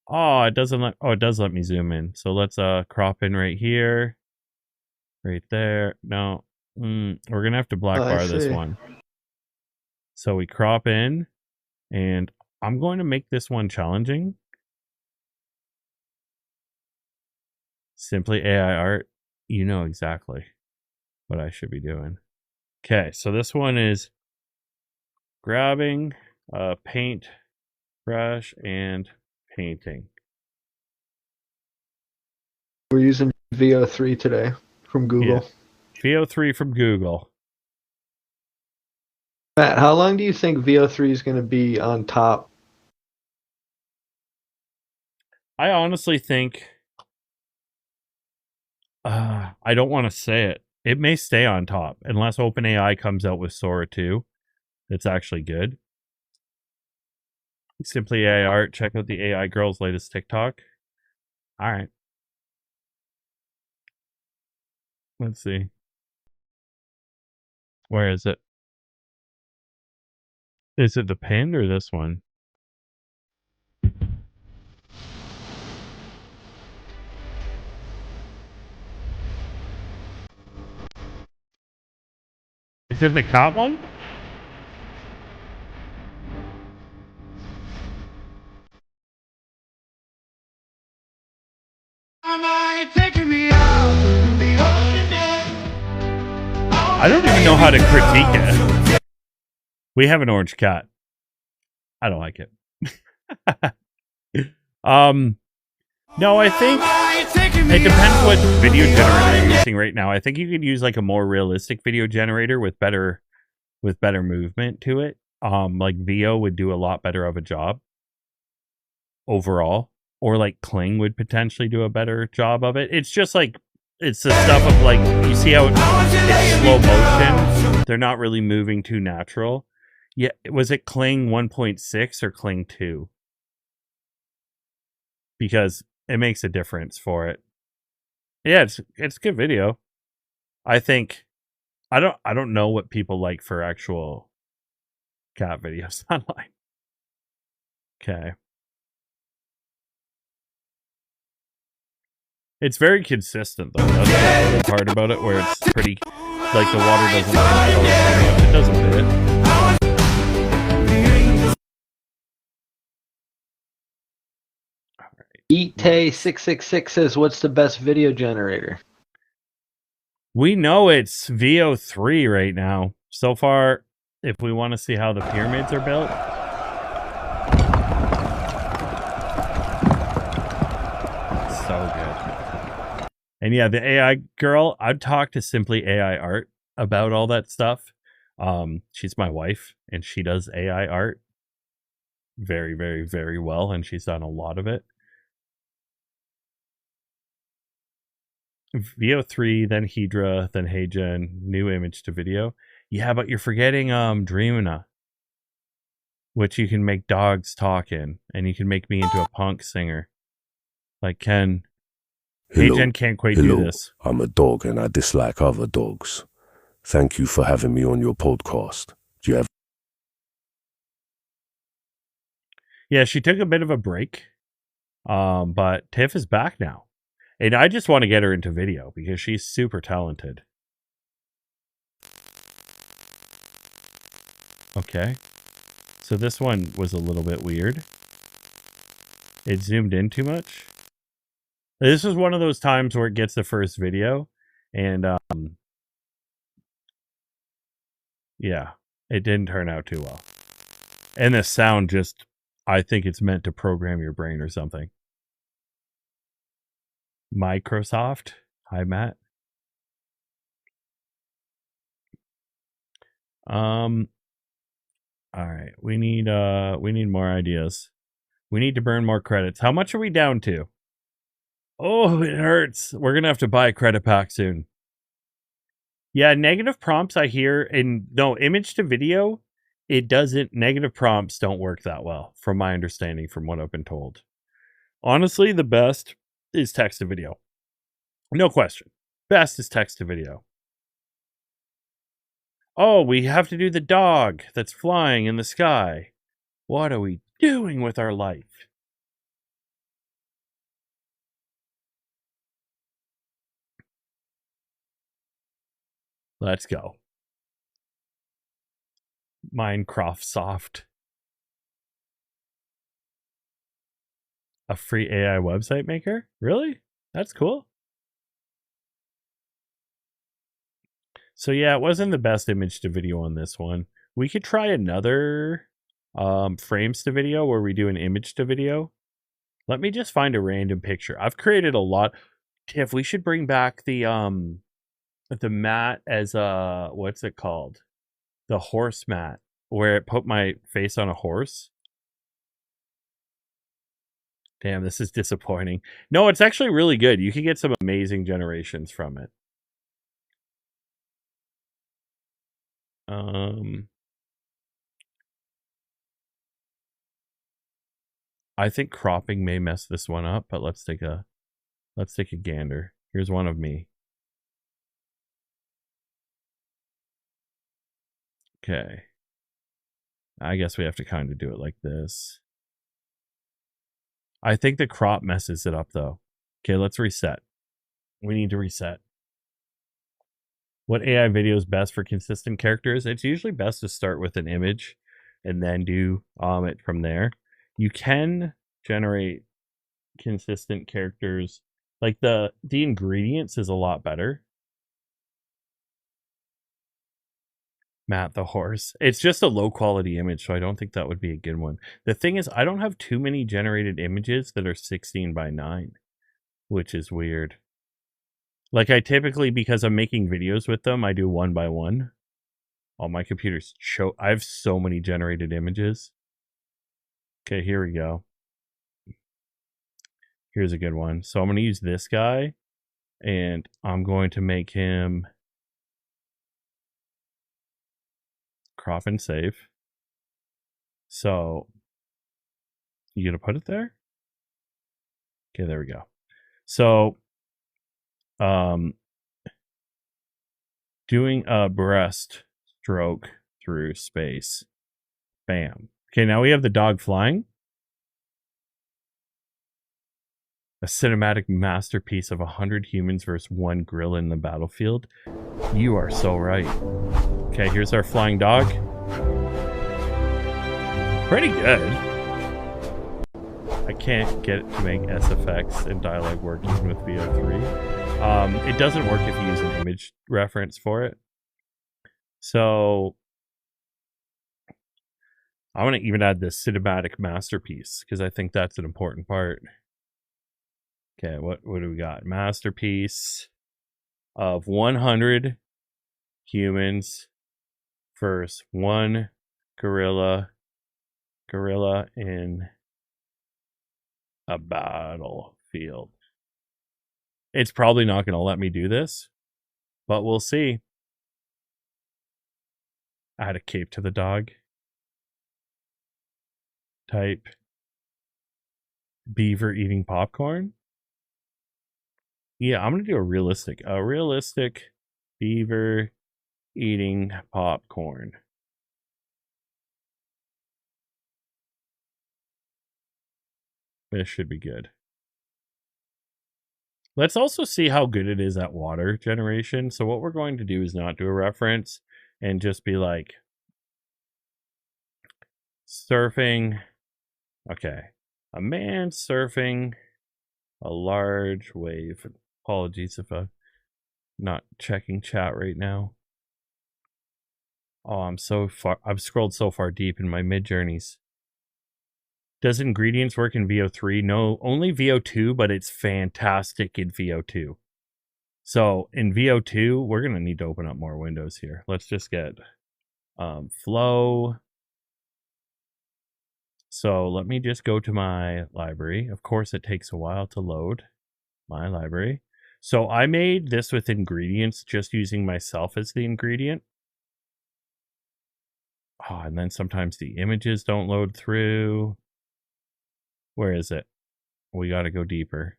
Oh, it doesn't let... Oh, it does let me zoom in. So let's crop in right here. Right there. No. We're going to have to black bar this one. So we crop in, and I'm going to make this one challenging. Simply AI art. You know exactly what I should be doing. Okay, so this one is grabbing a paint brush and painting. We're using Veo 3 today from Google. Yeah. Veo 3 from Google. Matt, how long do you think Veo 3 is going to be on top? I honestly think... I don't want to say it. It may stay on top unless OpenAI comes out with Sora 2. It's actually good. Simply AI art. Check out the AI girl's latest TikTok. All right. Let's see. Where is it? Is it the pinned or this one? Is it the cop one? I don't even know how to critique it. We have an orange cat. I don't like it. No, I think it depends what video generator you're using right now. I think you could use like a more realistic video generator with better movement to it. Like Veo would do a lot better of a job overall, or like Kling would potentially do a better job of it. It's just like it's the stuff of like you see how it's slow motion. They're not really moving too natural. Yeah, was it Kling 1.6 or Kling 2? Because it makes a difference for it. Yeah, it's good video. I think I don't know what people like for actual cat videos online. Okay. It's very consistent though. That's the part about it where it's pretty like the water doesn't change color very much. It does a bit. Eattay666 says, what's the best video generator? We know it's Veo 3 right now. So far, if we want to see how the pyramids are built. And yeah, the AI girl, I'd talk to Simply AI Art about all that stuff. She's my wife, and she does AI art very, very, very well, and she's done a lot of it. Veo 3, then Hydra, then HeyGen, new image to video. Yeah, but you're forgetting Dreamina, which you can make dogs talk in, and you can make me into a punk singer. Like Ken. HeyGen can't quite do this. I'm a dog and I dislike other dogs. Thank you for having me on your podcast. Do you have... Yeah, she took a bit of a break. But Tiff is back now. And I just want to get her into video because she's super talented. Okay. So this one was a little bit weird. It zoomed in too much. This is one of those times where it gets the first video. And, yeah, it didn't turn out too well. And the sound just, I think it's meant to program your brain or something. Microsoft. Hi, Matt. All right. We need more ideas. We need to burn more credits. How much are we down to? Oh, it hurts. We're going to have to buy a credit pack soon. Yeah, negative prompts I hear, and no, image to video, it doesn't, negative prompts don't work that well, from my understanding, from what I've been told. Honestly, the best is text to video. No question. Best is text to video. Oh, we have to do the dog that's flying in the sky. What are we doing with our life? Let's go. Minecraft Soft. A free AI website maker? Really? That's cool. So yeah, it wasn't the best image to video on this one. We could try another frames to video where we do an image to video. Let me just find a random picture. I've created a lot. Tiff, we should bring back the mat as a, what's it called? The horse mat, where it put my face on a horse. Damn, this is disappointing. No, it's actually really good. You can get some amazing generations from it. I think cropping may mess this one up, but let's take a gander. Here's one of me. Okay. I guess we have to kind of do it like this. I think the crop messes it up though. Okay, let's reset. We need to reset. What AI video is best for consistent characters? It's usually best to start with an image and then do it from there. You can generate consistent characters. Like the ingredients is a lot better. Matt the horse. It's just a low quality image, so I don't think that would be a good one. The thing is, I don't have too many generated images that are 16:9, which is weird. Like I typically, because I'm making videos with them, I do 1:1. Oh, my computer's I have so many generated images. Okay, here we go. Here's a good one. So I'm going to use this guy, and I'm going to make him crop and save. So you going to put it there? Okay, there we go. So doing a breast stroke through space. Bam. Okay, now we have the dog flying. A cinematic masterpiece of 100 humans versus 1 gorilla in the battlefield. You are so right. Okay, here's our flying dog. Pretty good. I can't get it to make SFX and dialogue work even with VO3. It doesn't work if you use an image reference for it. So I want to even add this cinematic masterpiece because I think that's an important part. Okay, what do we got? Masterpiece of 100 humans versus one gorilla in a battlefield. It's probably not going to let me do this, but we'll see. Add a cape to the dog. Type beaver eating popcorn. Yeah, I'm going to do a realistic beaver eating popcorn. This should be good. Let's also see how good it is at water generation. So what we're going to do is not do a reference and just be like surfing. Okay. A man surfing a large wave. Apologies if I'm not checking chat right now. Oh, I've scrolled so far deep in my mid journeys. Does ingredients work in VO3? No, only VO2, but it's fantastic in VO2. So in VO2, we're going to need to open up more windows here. Let's just get Flow. So let me just go to my library. Of course, it takes a while to load my library. So I made this with ingredients, just using myself as the ingredient. Oh, and then sometimes the images don't load through. Where is it? We got to go deeper.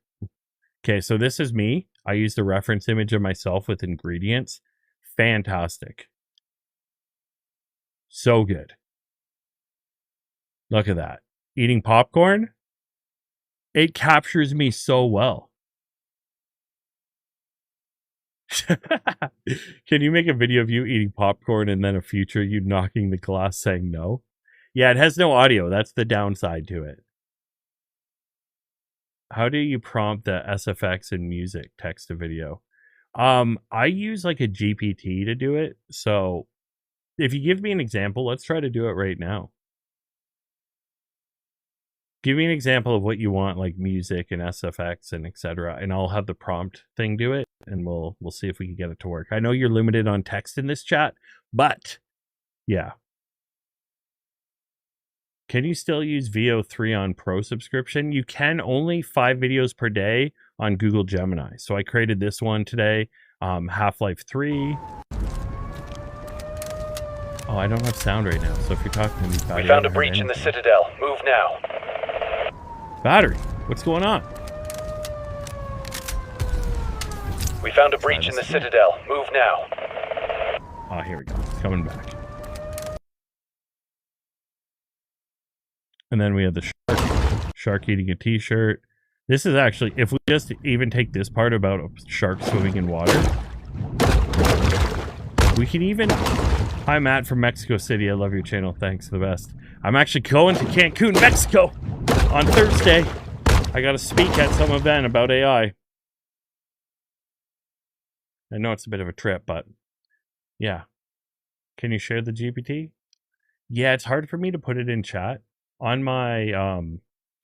Okay, so this is me. I used a reference image of myself with ingredients. Fantastic. So good. Look at that. Eating popcorn. It captures me so well. Can you make a video of you eating popcorn and then a future you knocking the glass saying no? Yeah, it has no audio. That's the downside to it. How do you prompt the SFX in music, text to video? I use like a GPT to do it. So if you give me an example, let's try to do it right now. Give me an example of what you want, like music and SFX and etc. And I'll have the prompt thing do it, and we'll see if we can get it to work. I know you're limited on text in this chat, but yeah. Can you still use VO3 on Pro subscription? You can, only 5 videos per day on Google Gemini. So I created this one today, Half-Life 3. Oh, I don't have sound right now, so if you're talking to me... We found a breach in the Citadel. Move now. Battery, what's going on? We found a breach in the Citadel. Move now. Oh, here we go. It's coming back. And then we have the shark eating a t-shirt. This is actually, if we just even take this part about a shark swimming in water, we can even... Hi, Matt from Mexico City. I love your channel. Thanks, the best. I'm actually going to Cancun, Mexico on Thursday. I got to speak at some event about AI. I know it's a bit of a trip, but yeah. Can you share the GPT? Yeah, it's hard for me to put it in chat. On my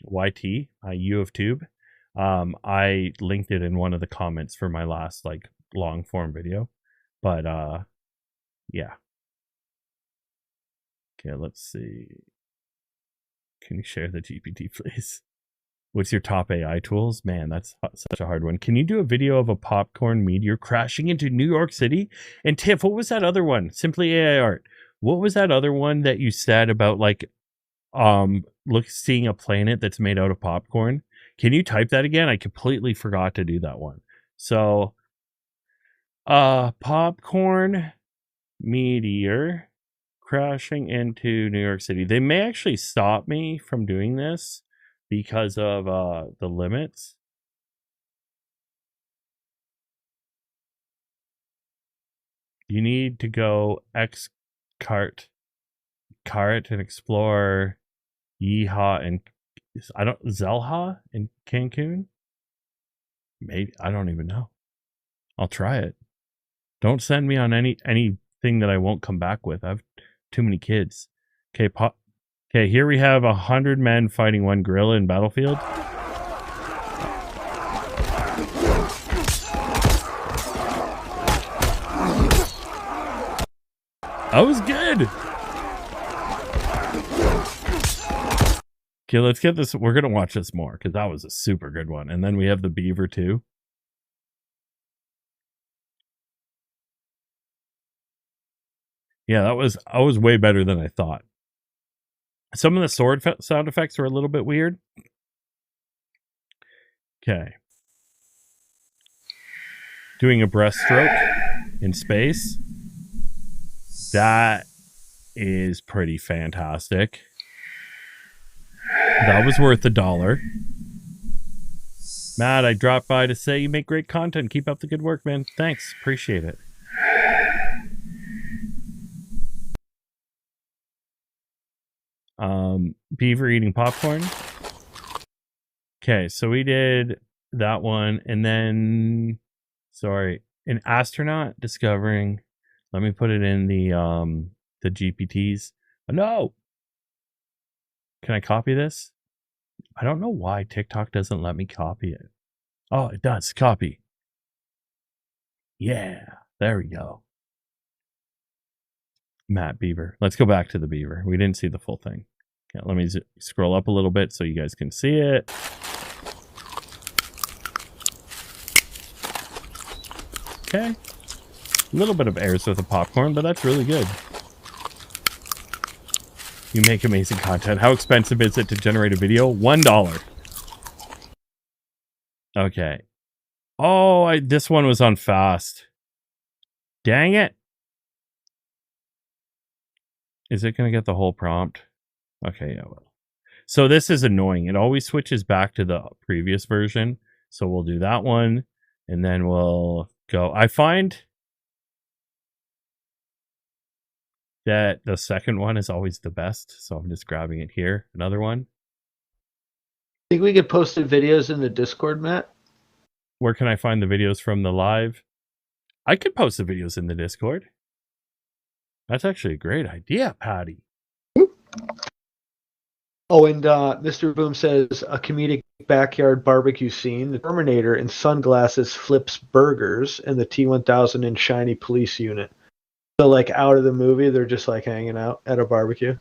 YT, U of Tube, I linked it in one of the comments for my last like long form video. But yeah. Okay, let's see. Can you share the GPT, please? What's your top AI tools? Man, that's such a hard one. Can you do a video of a popcorn meteor crashing into New York City? And Tiff, what was that other one? Simply AI Art. What was that other one that you said about like seeing a planet that's made out of popcorn? Can you type that again? I completely forgot to do that one. So popcorn meteor crashing into New York City. They may actually stop me from doing this because of the limits. You need to go cart and explore Yeehaw and Zelha in Cancun. Maybe, I don't even know. I'll try it. Don't send me on anything that I won't come back with. I have too many kids. Okay, okay, here we have 100 men fighting one gorilla in Battlefield. That was good. Okay, let's get this. We're going to watch this more because that was a super good one. And then we have the beaver too. Yeah, that was way better than I thought. Some of the sword sound effects were a little bit weird. Okay. Doing a breaststroke in space. That is pretty fantastic. That was worth $1. Matt, I dropped by to say you make great content. Keep up the good work, man. Thanks. Appreciate it. Beaver eating popcorn. Okay, so we did that one, and then an astronaut discovering. Let me put it in the GPTs. Oh, no. Can I copy this? I don't know why TikTok doesn't let me copy it. Oh, it does. Copy. Yeah, there we go. Matt Beaver. Let's go back to the beaver. We didn't see the full thing. Okay, let me scroll up a little bit so you guys can see it. Okay. A little bit of airs with the popcorn, but that's really good. You make amazing content. How expensive is it to generate a video? $1. Okay. Oh, this one was on fast. Dang it. Is it going to get the whole prompt? Okay, yeah, well. So this is annoying. It always switches back to the previous version. So we'll do that one, and then we'll go. I find that the second one is always the best. So I'm just grabbing it here. Another one. Think we could post the videos in the Discord, Matt? Where can I find the videos from the live? I could post the videos in the Discord. That's actually a great idea, Patty. Oh, and Mr. Boom says a comedic backyard barbecue scene. The Terminator in sunglasses flips burgers, and the T-1000 in shiny police unit. So, like, out of the movie, they're just, like, hanging out at a barbecue.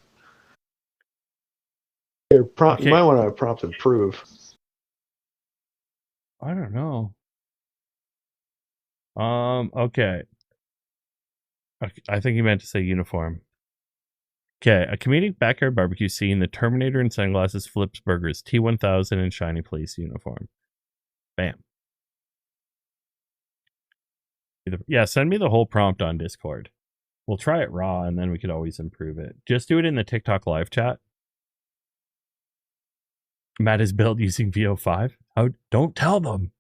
You might want to prompt and prove. I don't know. Okay. I think you meant to say uniform. Okay, a comedic backyard barbecue scene. The Terminator in sunglasses flips burgers. T-1000 in shiny police uniform. Bam. Yeah, send me the whole prompt on Discord. We'll try it raw, and then we could always improve it. Just do it in the TikTok live chat. Matt is built using VO5. Oh, don't tell them.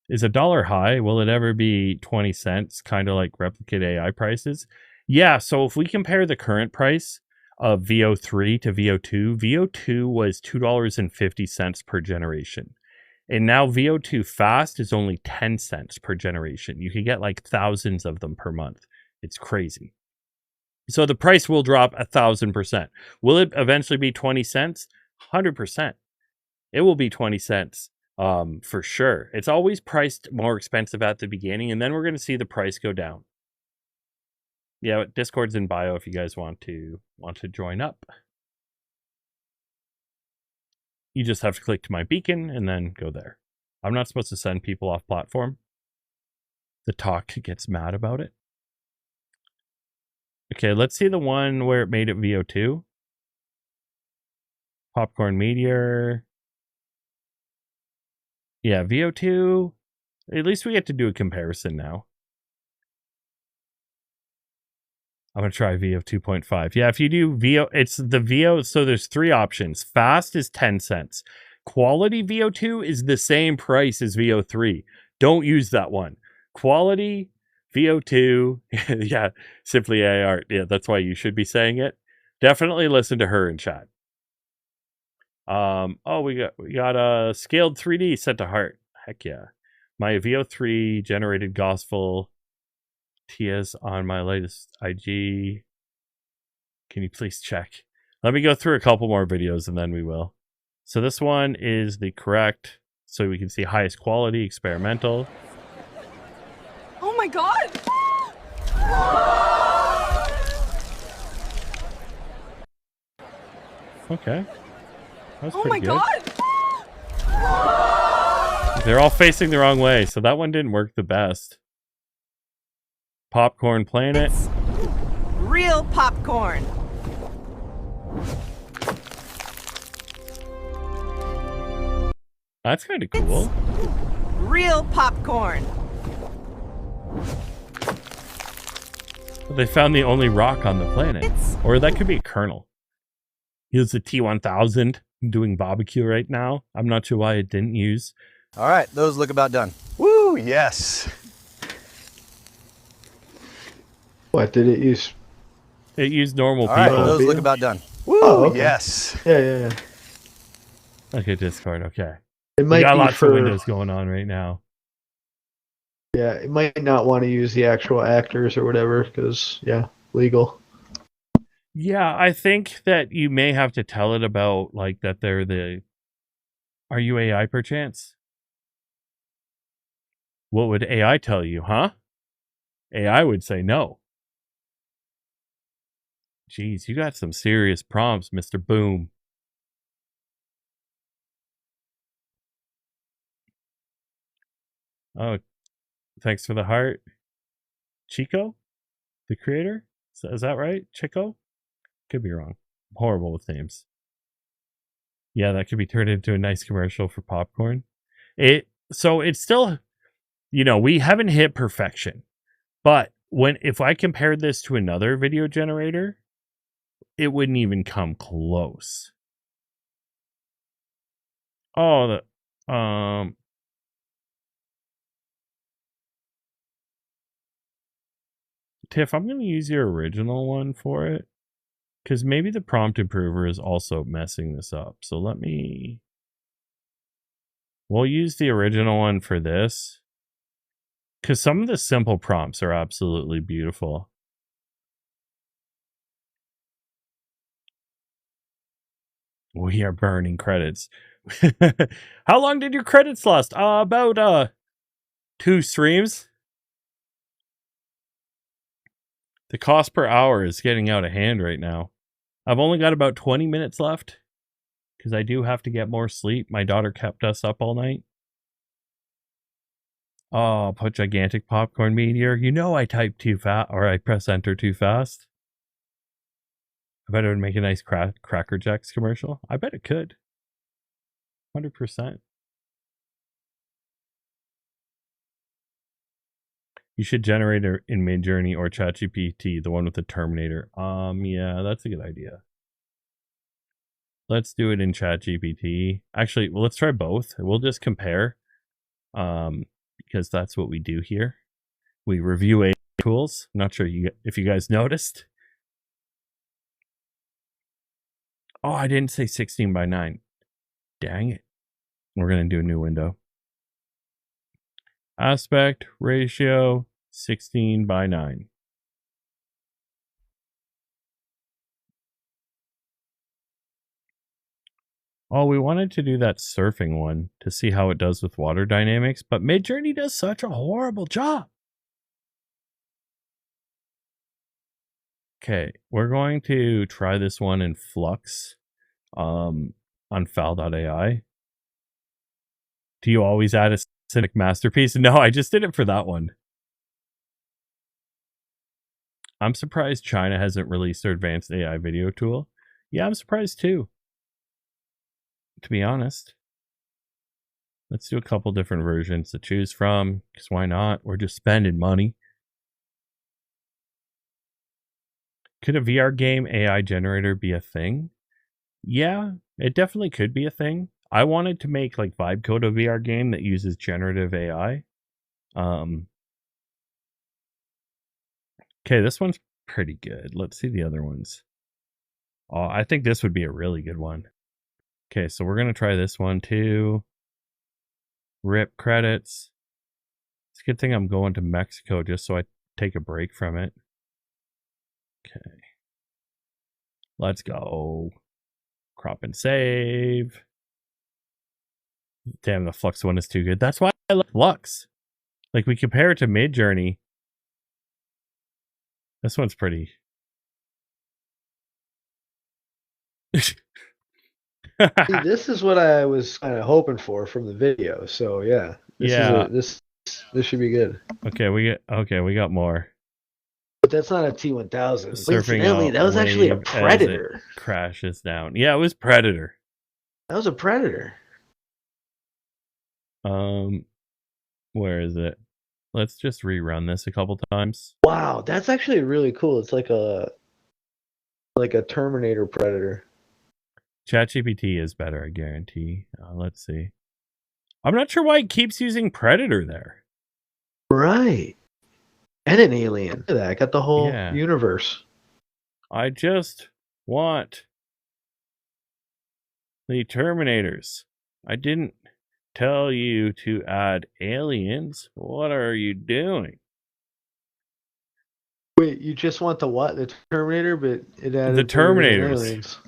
Is $1 high? Will it ever be 20 cents? Kind of like replicate AI prices? Yeah, so if we compare the current price of VO3 to VO2, VO2 was $2.50 per generation. And now VO2 Fast is only 10 cents per generation. You can get like thousands of them per month. It's crazy. So the price will drop 1,000%. Will it eventually be 20 cents? 100%. It will be 20 cents. For sure. It's always priced more expensive at the beginning, and then we're going to see the price go down. Yeah, Discord's in bio if you guys want to join up. You just have to click to my beacon and then go there. I'm not supposed to send people off platform. The talk gets mad about it. Okay, let's see the one where it made it VO2. Popcorn Meteor. Yeah, VO2. At least we get to do a comparison now. I'm going to try VO 2.5. Yeah, if you do VO, it's the VO. So there's three options. Fast is 10 cents. Quality VO2 is the same price as VO3. Don't use that one. Quality VO2. Yeah, Simply AI Art. Yeah, that's why you should be saying it. Definitely listen to her in chat. Oh, we got a scaled 3D set to heart. Heck yeah. My VO3 generated gospel Tia's on my latest IG. Can you please check? Let me go through a couple more videos and then we will. So this one is the correct, so we can see highest quality, experimental. Oh my god! Okay. That's Oh pretty my good. god! They're all facing the wrong way, so that one didn't work the best. Popcorn Planet. It's real popcorn. That's kind of cool. Real popcorn. They found the only rock on the planet. Or that could be a kernel. Here's the T-1000 doing barbecue right now. I'm not sure why it didn't use. All right, those look about done. Woo, yes. What did it use? It used normal All right, people. those look about done. Woo, okay. yes. Yeah. Okay, Discord, okay. It We might got be lots for, of windows going on right now. Yeah, it might not want to use the actual actors or whatever because, yeah, legal. Yeah, I think that you may have to tell it about, like, that they're the... Are you AI perchance? What would AI tell you, huh? AI would say no. Jeez, you got some serious prompts, Mr. Boom. Oh, thanks for the heart. Chico? The creator? Is that right? Chico? Could be wrong. I'm horrible with names. Yeah, that could be turned into a nice commercial for popcorn. So it's still, we haven't hit perfection. But if I compared this to another video generator, it wouldn't even come close. Oh, Tiff, I'm going to use your original one for it. Because maybe the prompt improver is also messing this up. So we'll use the original one for this. Because some of the simple prompts are absolutely beautiful. We are burning credits. How long did your credits last? About 2 streams. The cost per hour is getting out of hand right now. I've only got about 20 minutes left. Because I do have to get more sleep. My daughter kept us up all night. Oh, put gigantic popcorn meteor. I typed too fast, or I press enter too fast. I bet it would make a nice Cracker Jacks commercial. I bet it could. 100%. You should generate it in Midjourney or ChatGPT, the one with the Terminator. Yeah, that's a good idea. Let's do it in ChatGPT. Actually, well, let's try both. We'll just compare. Because that's what we do here. We review AI tools. I'm not sure if you guys noticed. Oh, I didn't say 16 by 9. Dang it. We're going to do a new window. Aspect ratio 16 by 9. Oh, we wanted to do that surfing one to see how it does with water dynamics, but Midjourney does such a horrible job. Okay, we're going to try this one in Flux on fal.ai. Do you always add a cynic masterpiece? No, I just did it for that one. I'm surprised China hasn't released their advanced AI video tool. Yeah, I'm surprised too. To be honest. Let's do a couple different versions to choose from, because why not? We're just spending money. Could a VR game AI generator be a thing? Yeah, it definitely could be a thing. I wanted to make like vibe code a VR game that uses generative AI. Okay, this one's pretty good. Let's see the other ones. Oh, I think this would be a really good one. Okay, so we're going to try this one too. Rip credits. It's a good thing I'm going to Mexico just so I take a break from it. Okay. Let's go. Crop and save. Damn, the Flux one is too good. That's why I love Flux. Like, we compare it to Midjourney. This one's pretty. See, this is what I was kind of hoping for from the video. So yeah, this should be good. Okay, we got more. But that's not a T1000. Surfing Incidentally, out that was actually a wave as it Predator. crashes down. Yeah, it was Predator. That was a Predator. Where is it? Let's just rerun this a couple times. Wow, that's actually really cool. It's like a Terminator Predator. ChatGPT is better, I guarantee. Let's see. I'm not sure why it keeps using Predator there. Right. And an alien. Look at that. I got the whole Yeah. universe. I just want the Terminators. I didn't tell you to add aliens. What are you doing? Wait, you just want the what? The Terminator, but it added The Terminators. aliens.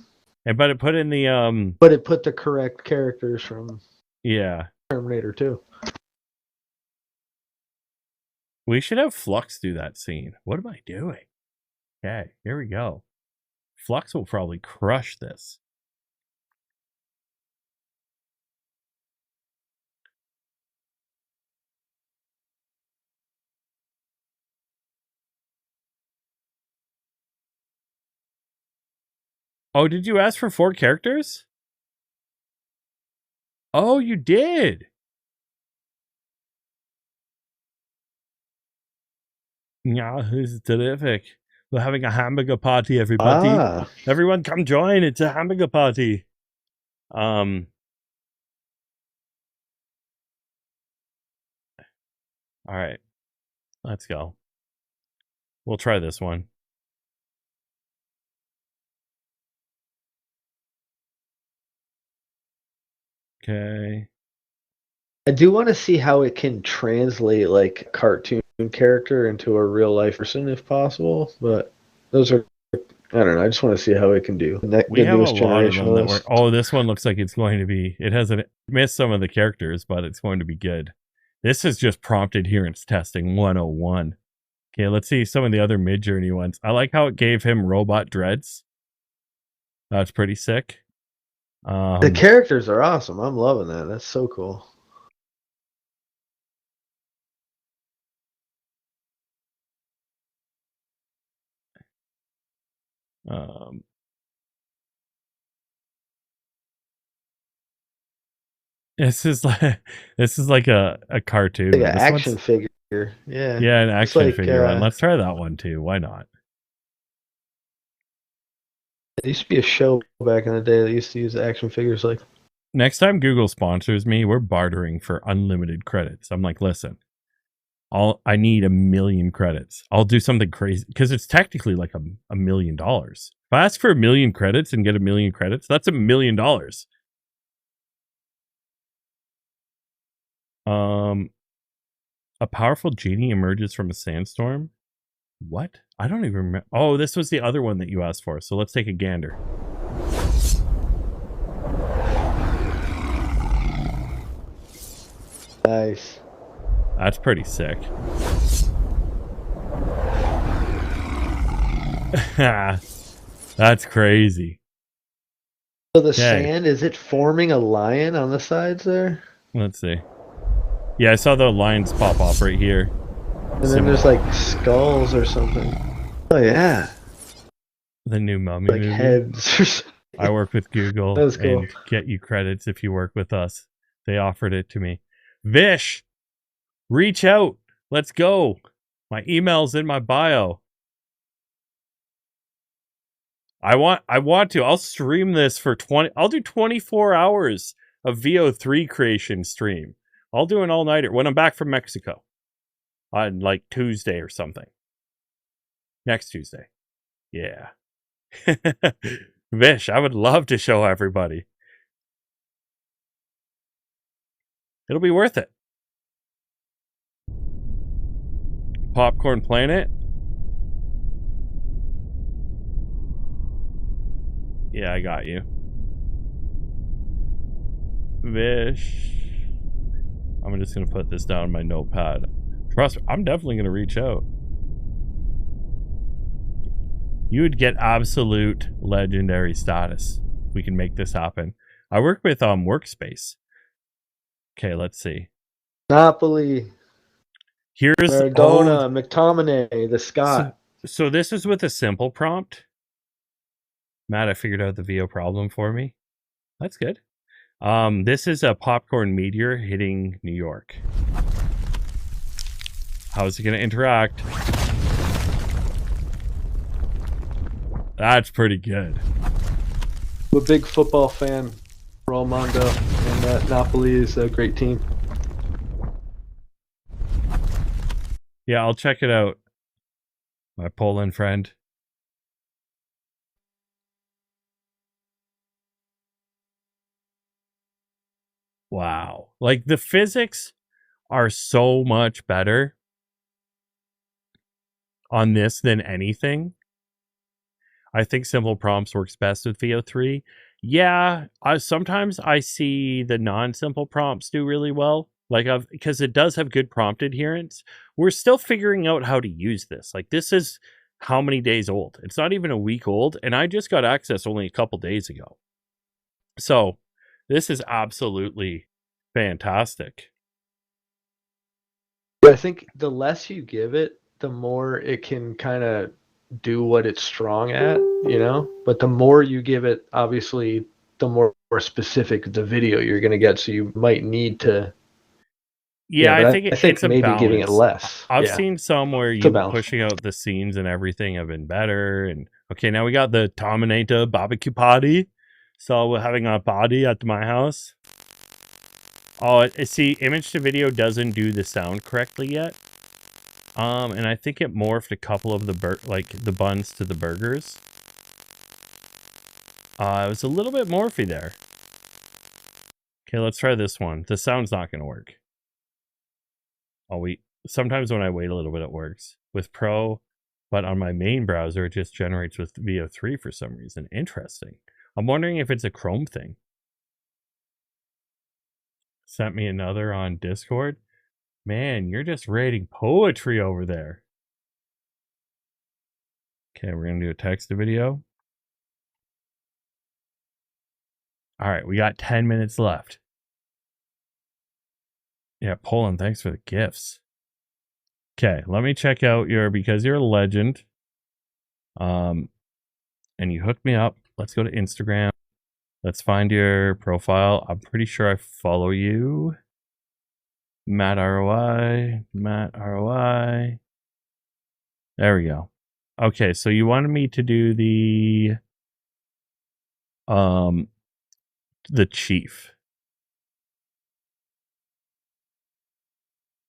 But it put in the But it put the correct characters from yeah. Terminator 2. We should have Flux do that scene. What am I doing? Okay, here we go. Flux will probably crush this. Oh, did you ask for 4 characters? Oh, you did. Yeah, this is terrific. We're having a hamburger party, everybody. Ah. Everyone come join. It's a hamburger party. All right. Let's go. We'll try this one. Okay. I do want to see how it can translate like a cartoon character into a real life person if possible, but those are, I don't know, I just want to see how it can do. We have a lot of them that work. Oh, this one looks like it's going to be, it hasn't missed some of the characters, but it's going to be good. This is just prompt adherence testing 101. Okay, let's see some of the other Mid-Journey ones. I like how it gave him robot dreads. That's pretty sick. The characters are awesome. I'm loving that. That's so cool. This is like a cartoon. Like an action figure. Yeah. Yeah, an action like, figure one. Let's try that one too. Why not? There used to be a show back in the day that used to use action figures like. Next time Google sponsors me, we're bartering for unlimited credits. I'm like, listen, I need 1 million credits. I'll do something crazy because it's technically like $1 million. If I ask for 1 million credits and get 1 million credits, that's $1 million. A powerful genie emerges from a sandstorm. What? I don't even remember. Oh, this was the other one that you asked for. So let's take a gander. Nice. That's pretty sick. That's crazy. So the sand, is it forming a lion on the sides there? Let's see. Yeah, I saw the lines pop off right here. And then there's like skulls or something. Oh yeah. The new Mummy like movie. Heads or something. I work with Google That was cool. and get you credits if you work with us. They offered it to me. Vish, reach out. Let's go. My email's in my bio. I want to. I'll stream this for 20. I'll do 24 hours of VO3 creation stream. I'll do an all-nighter when I'm back from Mexico on like Tuesday or something. Next Tuesday. Yeah. Vish, I would love to show everybody. It'll be worth it. Popcorn Planet. Yeah, I got you. Vish. I'm just going to put this down in my notepad. Trust me, I'm definitely going to reach out. You would get absolute legendary status. We can make this happen. I work with Workspace. Okay, let's see. Napoli, Here's Maradona, McTominay, the Scott. So this is with a simple prompt. Matt, I figured out the Veo problem for me. That's good. This is a popcorn meteor hitting New York. How is it going to interact? That's pretty good. I'm a big football fan, Rolmondo, and Napoli is a great team. Yeah, I'll check it out. My Poland friend. Wow. Like, the physics are so much better on this than anything. I think simple prompts works best with Veo 3. Yeah, sometimes I see the non-simple prompts do really well. Like, because it does have good prompt adherence. We're still figuring out how to use this. Like, this is how many days old? It's not even a week old, and I just got access only a couple days ago. So, this is absolutely fantastic. I think the less you give it, the more it can kind of do what it's strong at, you know? But the more you give it, obviously, the more specific the video you're going to get. So you might need to... Yeah, I think it's a maybe balance. giving it less. I've seen some where you pushing out the scenes and everything have been better. And okay, now we got the Terminator barbecue party. So we're having a party at my house. Oh, see, image to video doesn't do the sound correctly yet. And I think it morphed a couple of the the buns to the burgers. It was a little bit morphy there. Okay, let's try this one. The sound's not going to work. Sometimes when I wait a little bit, it works with Pro, but on my main browser, it just generates with Veo 3 for some reason. Interesting. I'm wondering if it's a Chrome thing. Sent me another on Discord. Man, you're just writing poetry over there. Okay, we're going to do a text to video. All right, we got 10 minutes left. Yeah, Poland, thanks for the gifts. Okay, let me check out because you're a legend. And you hooked me up. Let's go to Instagram. Let's find your profile. I'm pretty sure I follow you. Matt ROI. There we go. Okay, so you wanted me to do the chief.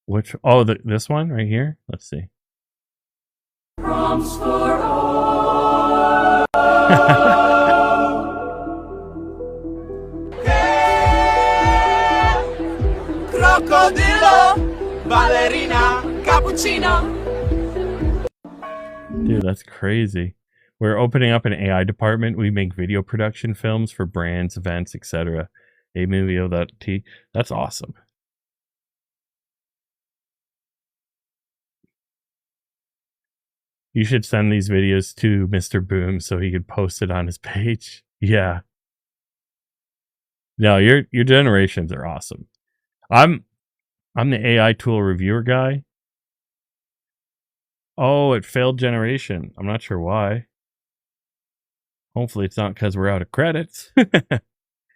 This one right here? Let's see. Prompts for all. Crocodilo, ballerina, cappuccino. Dude, that's crazy. We're opening up an AI department. We make video production films for brands, events, etc. AMovio.t. That's awesome. You should send these videos to Mr. Boom so he could post it on his page. Yeah. No, your generations are awesome. I'm the AI tool reviewer guy. Oh, it failed generation. I'm not sure why. Hopefully it's not because we're out of credits.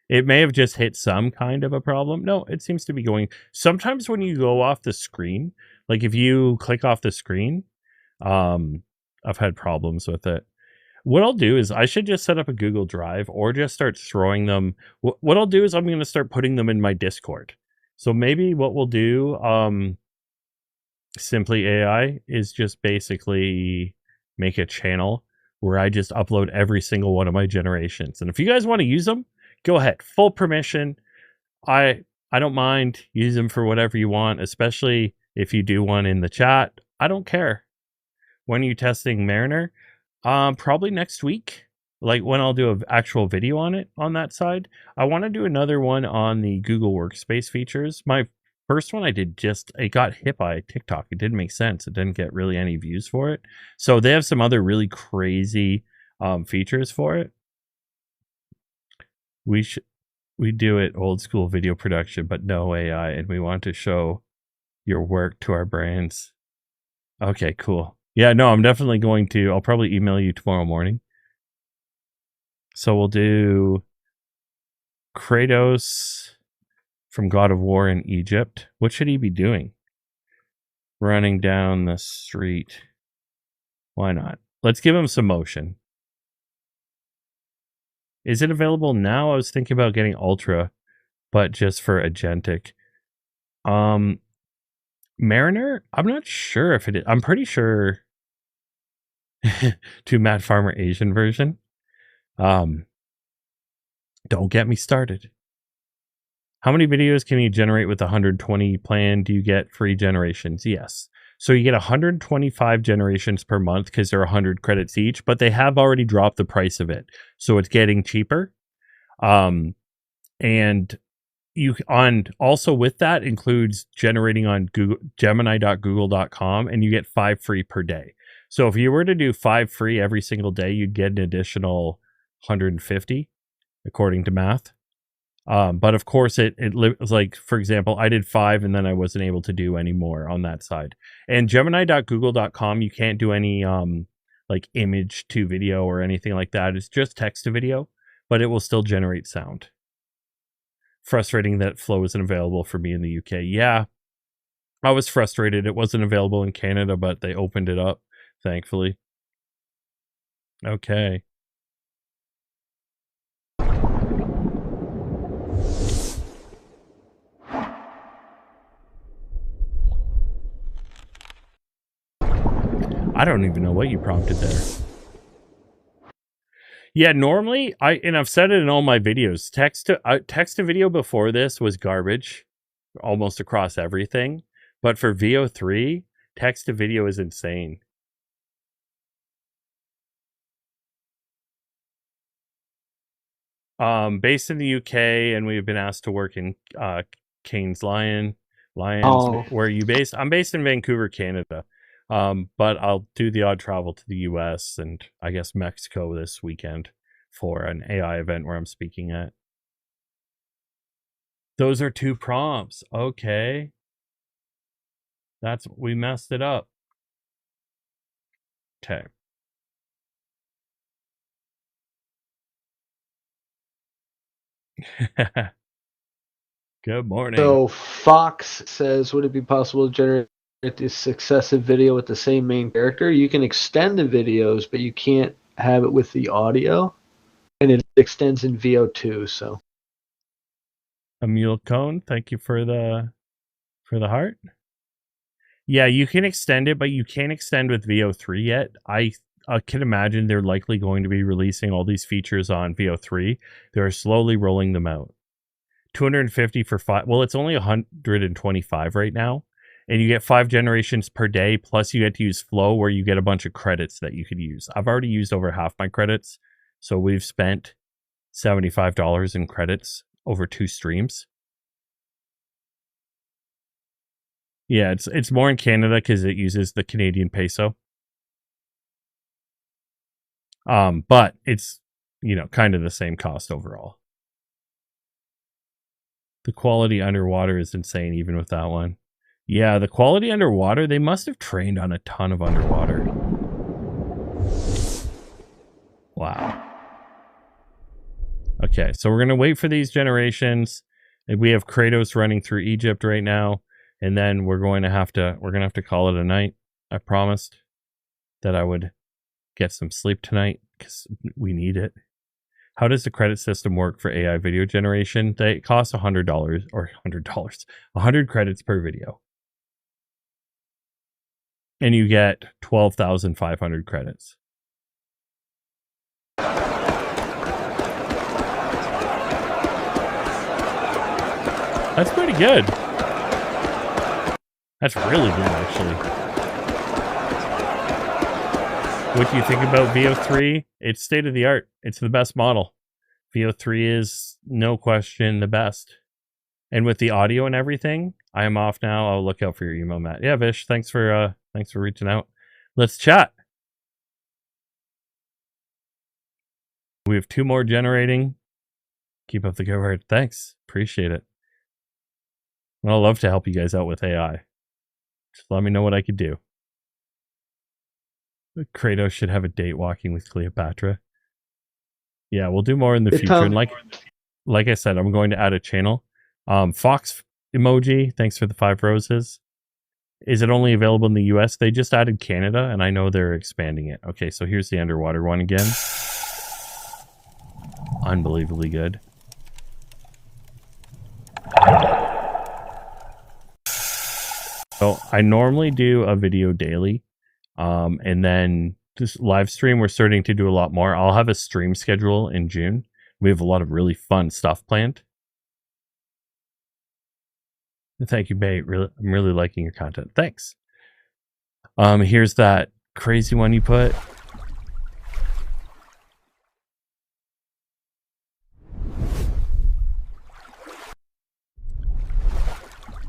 It may have just hit some kind of a problem. No, it seems to be going. Sometimes when you go off the screen, like if you click off the screen, I've had problems with it. What I'll do is I should just set up a Google Drive or just start throwing them. What I'll do is I'm going to start putting them in my Discord. So maybe what we'll do, Simply AI, is just basically make a channel where I just upload every single one of my generations. And if you guys want to use them, go ahead. Full permission. I don't mind. Use them for whatever you want, especially if you do one in the chat. I don't care. When are you testing Mariner? Probably next week. Like when I'll do an actual video on it on that side. I want to do another one on the Google Workspace features. My first one I did it got hit by TikTok. It didn't make sense. It didn't get really any views for it. So they have some other really crazy features for it. We we do it old school video production, but no AI, and we want to show your work to our brands. Okay, cool. Yeah, no, I'm definitely going to. I'll probably email you tomorrow morning. So we'll do Kratos from God of War in Egypt. What should he be doing? Running down the street. Why not? Let's give him some motion. Is it available now? I was thinking about getting Ultra, but just for Agentic. Mariner? I'm not sure if it is. I'm pretty sure to Matt Farmer Asian version. Don't get me started. How many videos can you generate with the 120 plan? Do you get free generations? Yes. So you get 125 generations per month because they're 100 credits each, but they have already dropped the price of it. So it's getting cheaper. And you also with that includes generating on Google, Gemini.google.com, and you get 5 free per day. So if you were to do 5 free every single day, you'd get an additional 150 according to math. But of course it was like, for example, I did 5 and then I wasn't able to do any more on that side. And Gemini.google.com, you can't do any like image to video or anything like that. It's just text to video, but it will still generate sound. Frustrating that Flow isn't available for me in the UK. Yeah, I was frustrated. It wasn't available in Canada, but they opened it up, thankfully. Okay. I don't even know what you prompted there. Yeah, normally I've said it in all my videos. Text to video before this was garbage, almost across everything. But for Veo 3, text to video is insane. Based in the UK, and we've been asked to work in Kane's Lions. Oh. Where are you based? I'm based in Vancouver, Canada. But I'll do the odd travel to the US and I guess Mexico this weekend for an AI event where I'm speaking at. Those are 2 prompts. Okay. We messed it up. Okay. Good morning. So Fox says, would it be possible to generate this successive video with the same main character? You can extend the videos, but you can't have it with the audio, and it extends in Veo 2. So, Emil Cone, thank you for the heart. Yeah, you can extend it, but you can't extend with Veo 3 yet. I can imagine they're likely going to be releasing all these features on Veo 3. They're slowly rolling them out. 250 for 5. Well, it's only 125 right now. And you get 5 generations per day. Plus you get to use Flow, where you get a bunch of credits that you could use. I've already used over half my credits. So we've spent $75 in credits over 2 streams. Yeah, it's more in Canada because it uses the Canadian peso. But it's, kind of the same cost overall. The quality underwater is insane, even with that one. Yeah, the quality underwater, they must have trained on a ton of underwater. Wow. Okay, so we're going to wait for these generations. We have Kratos running through Egypt right now. And then we're going to have to call it a night. I promised that I would get some sleep tonight because we need it. How does the credit system work for AI video generation? They cost $100 or $100, 100 credits per video. And you get 12,500 credits. That's pretty good. That's really good, actually. What do you think about Veo 3? It's state of the art. It's the best model. Veo 3 is, no question, the best. And with the audio and everything, I am off now. I'll look out for your email, Matt. Yeah, Vish, thanks for reaching out. Let's chat. We have 2 more generating. Keep up the good work. Thanks. Appreciate it. I'd love to help you guys out with AI. Just let me know what I could do. Kratos should have a date walking with Cleopatra. Yeah, we'll do more in the future. And like I said, I'm going to add a channel. Fox emoji, thanks for the 5 roses. Is it only available in the US? They just added Canada, and I know they're expanding it. Okay, so here's the underwater one again. Unbelievably good. So I normally do a video daily, and then this live stream, we're starting to do a lot more. I'll have a stream schedule in June. We have a lot of really fun stuff planned. Thank you, Bate. I'm really liking your content. Thanks. Here's that crazy one you put.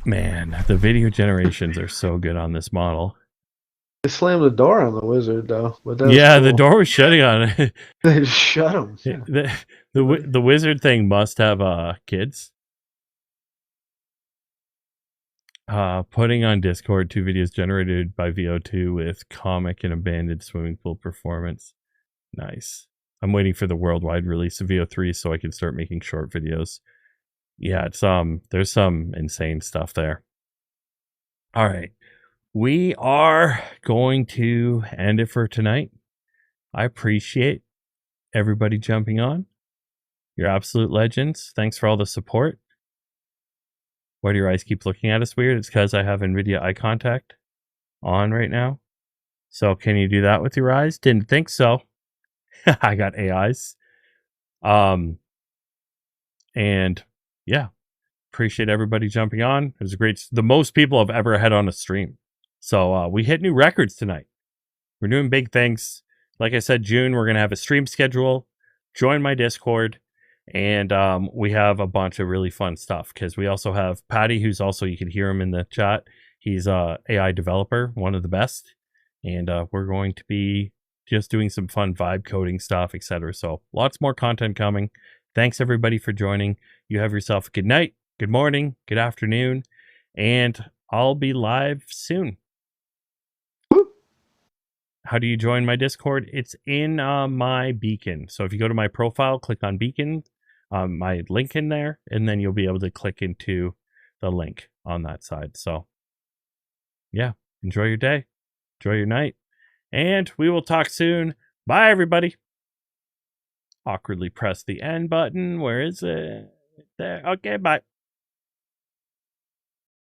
Man, the video generations are so good on this model. They slammed the door on the wizard, though. But yeah, cool. The door was shutting on it. They just shut him. The wizard thing must have kids. Putting on Discord 2 videos generated by VO2 with comic and abandoned swimming pool performance. Nice. I'm waiting for the worldwide release of VO3 so I can start making short videos. Yeah, it's there's some insane stuff there. All right. We are going to end it for tonight. I appreciate everybody jumping on. You're absolute legends. Thanks for all the support. Why do your eyes keep looking at us weird? It's because I have NVIDIA eye contact on right now. So can you do that with your eyes? Didn't think so. I got AIs. And yeah, appreciate everybody jumping on. It was the most people I've ever had on a stream. So we hit new records tonight. We're doing big things. Like I said, June, we're going to have a stream schedule. Join my Discord. And we have a bunch of really fun stuff because we also have Patty, who's also, you can hear him in the chat. He's a AI developer, one of the best. And we're going to be just doing some fun vibe coding stuff, etc. So lots more content coming. Thanks everybody for joining. You have yourself a good night, good morning, good afternoon, and I'll be live soon. How do you join my Discord? It's in my beacon. So if you go to my profile, click on beacon, my link in there, and then you'll be able to click into the link on that side. So yeah, enjoy your day, enjoy your night, and we will talk soon. Bye, everybody. Awkwardly press the end button. Where is it? There. Okay, bye.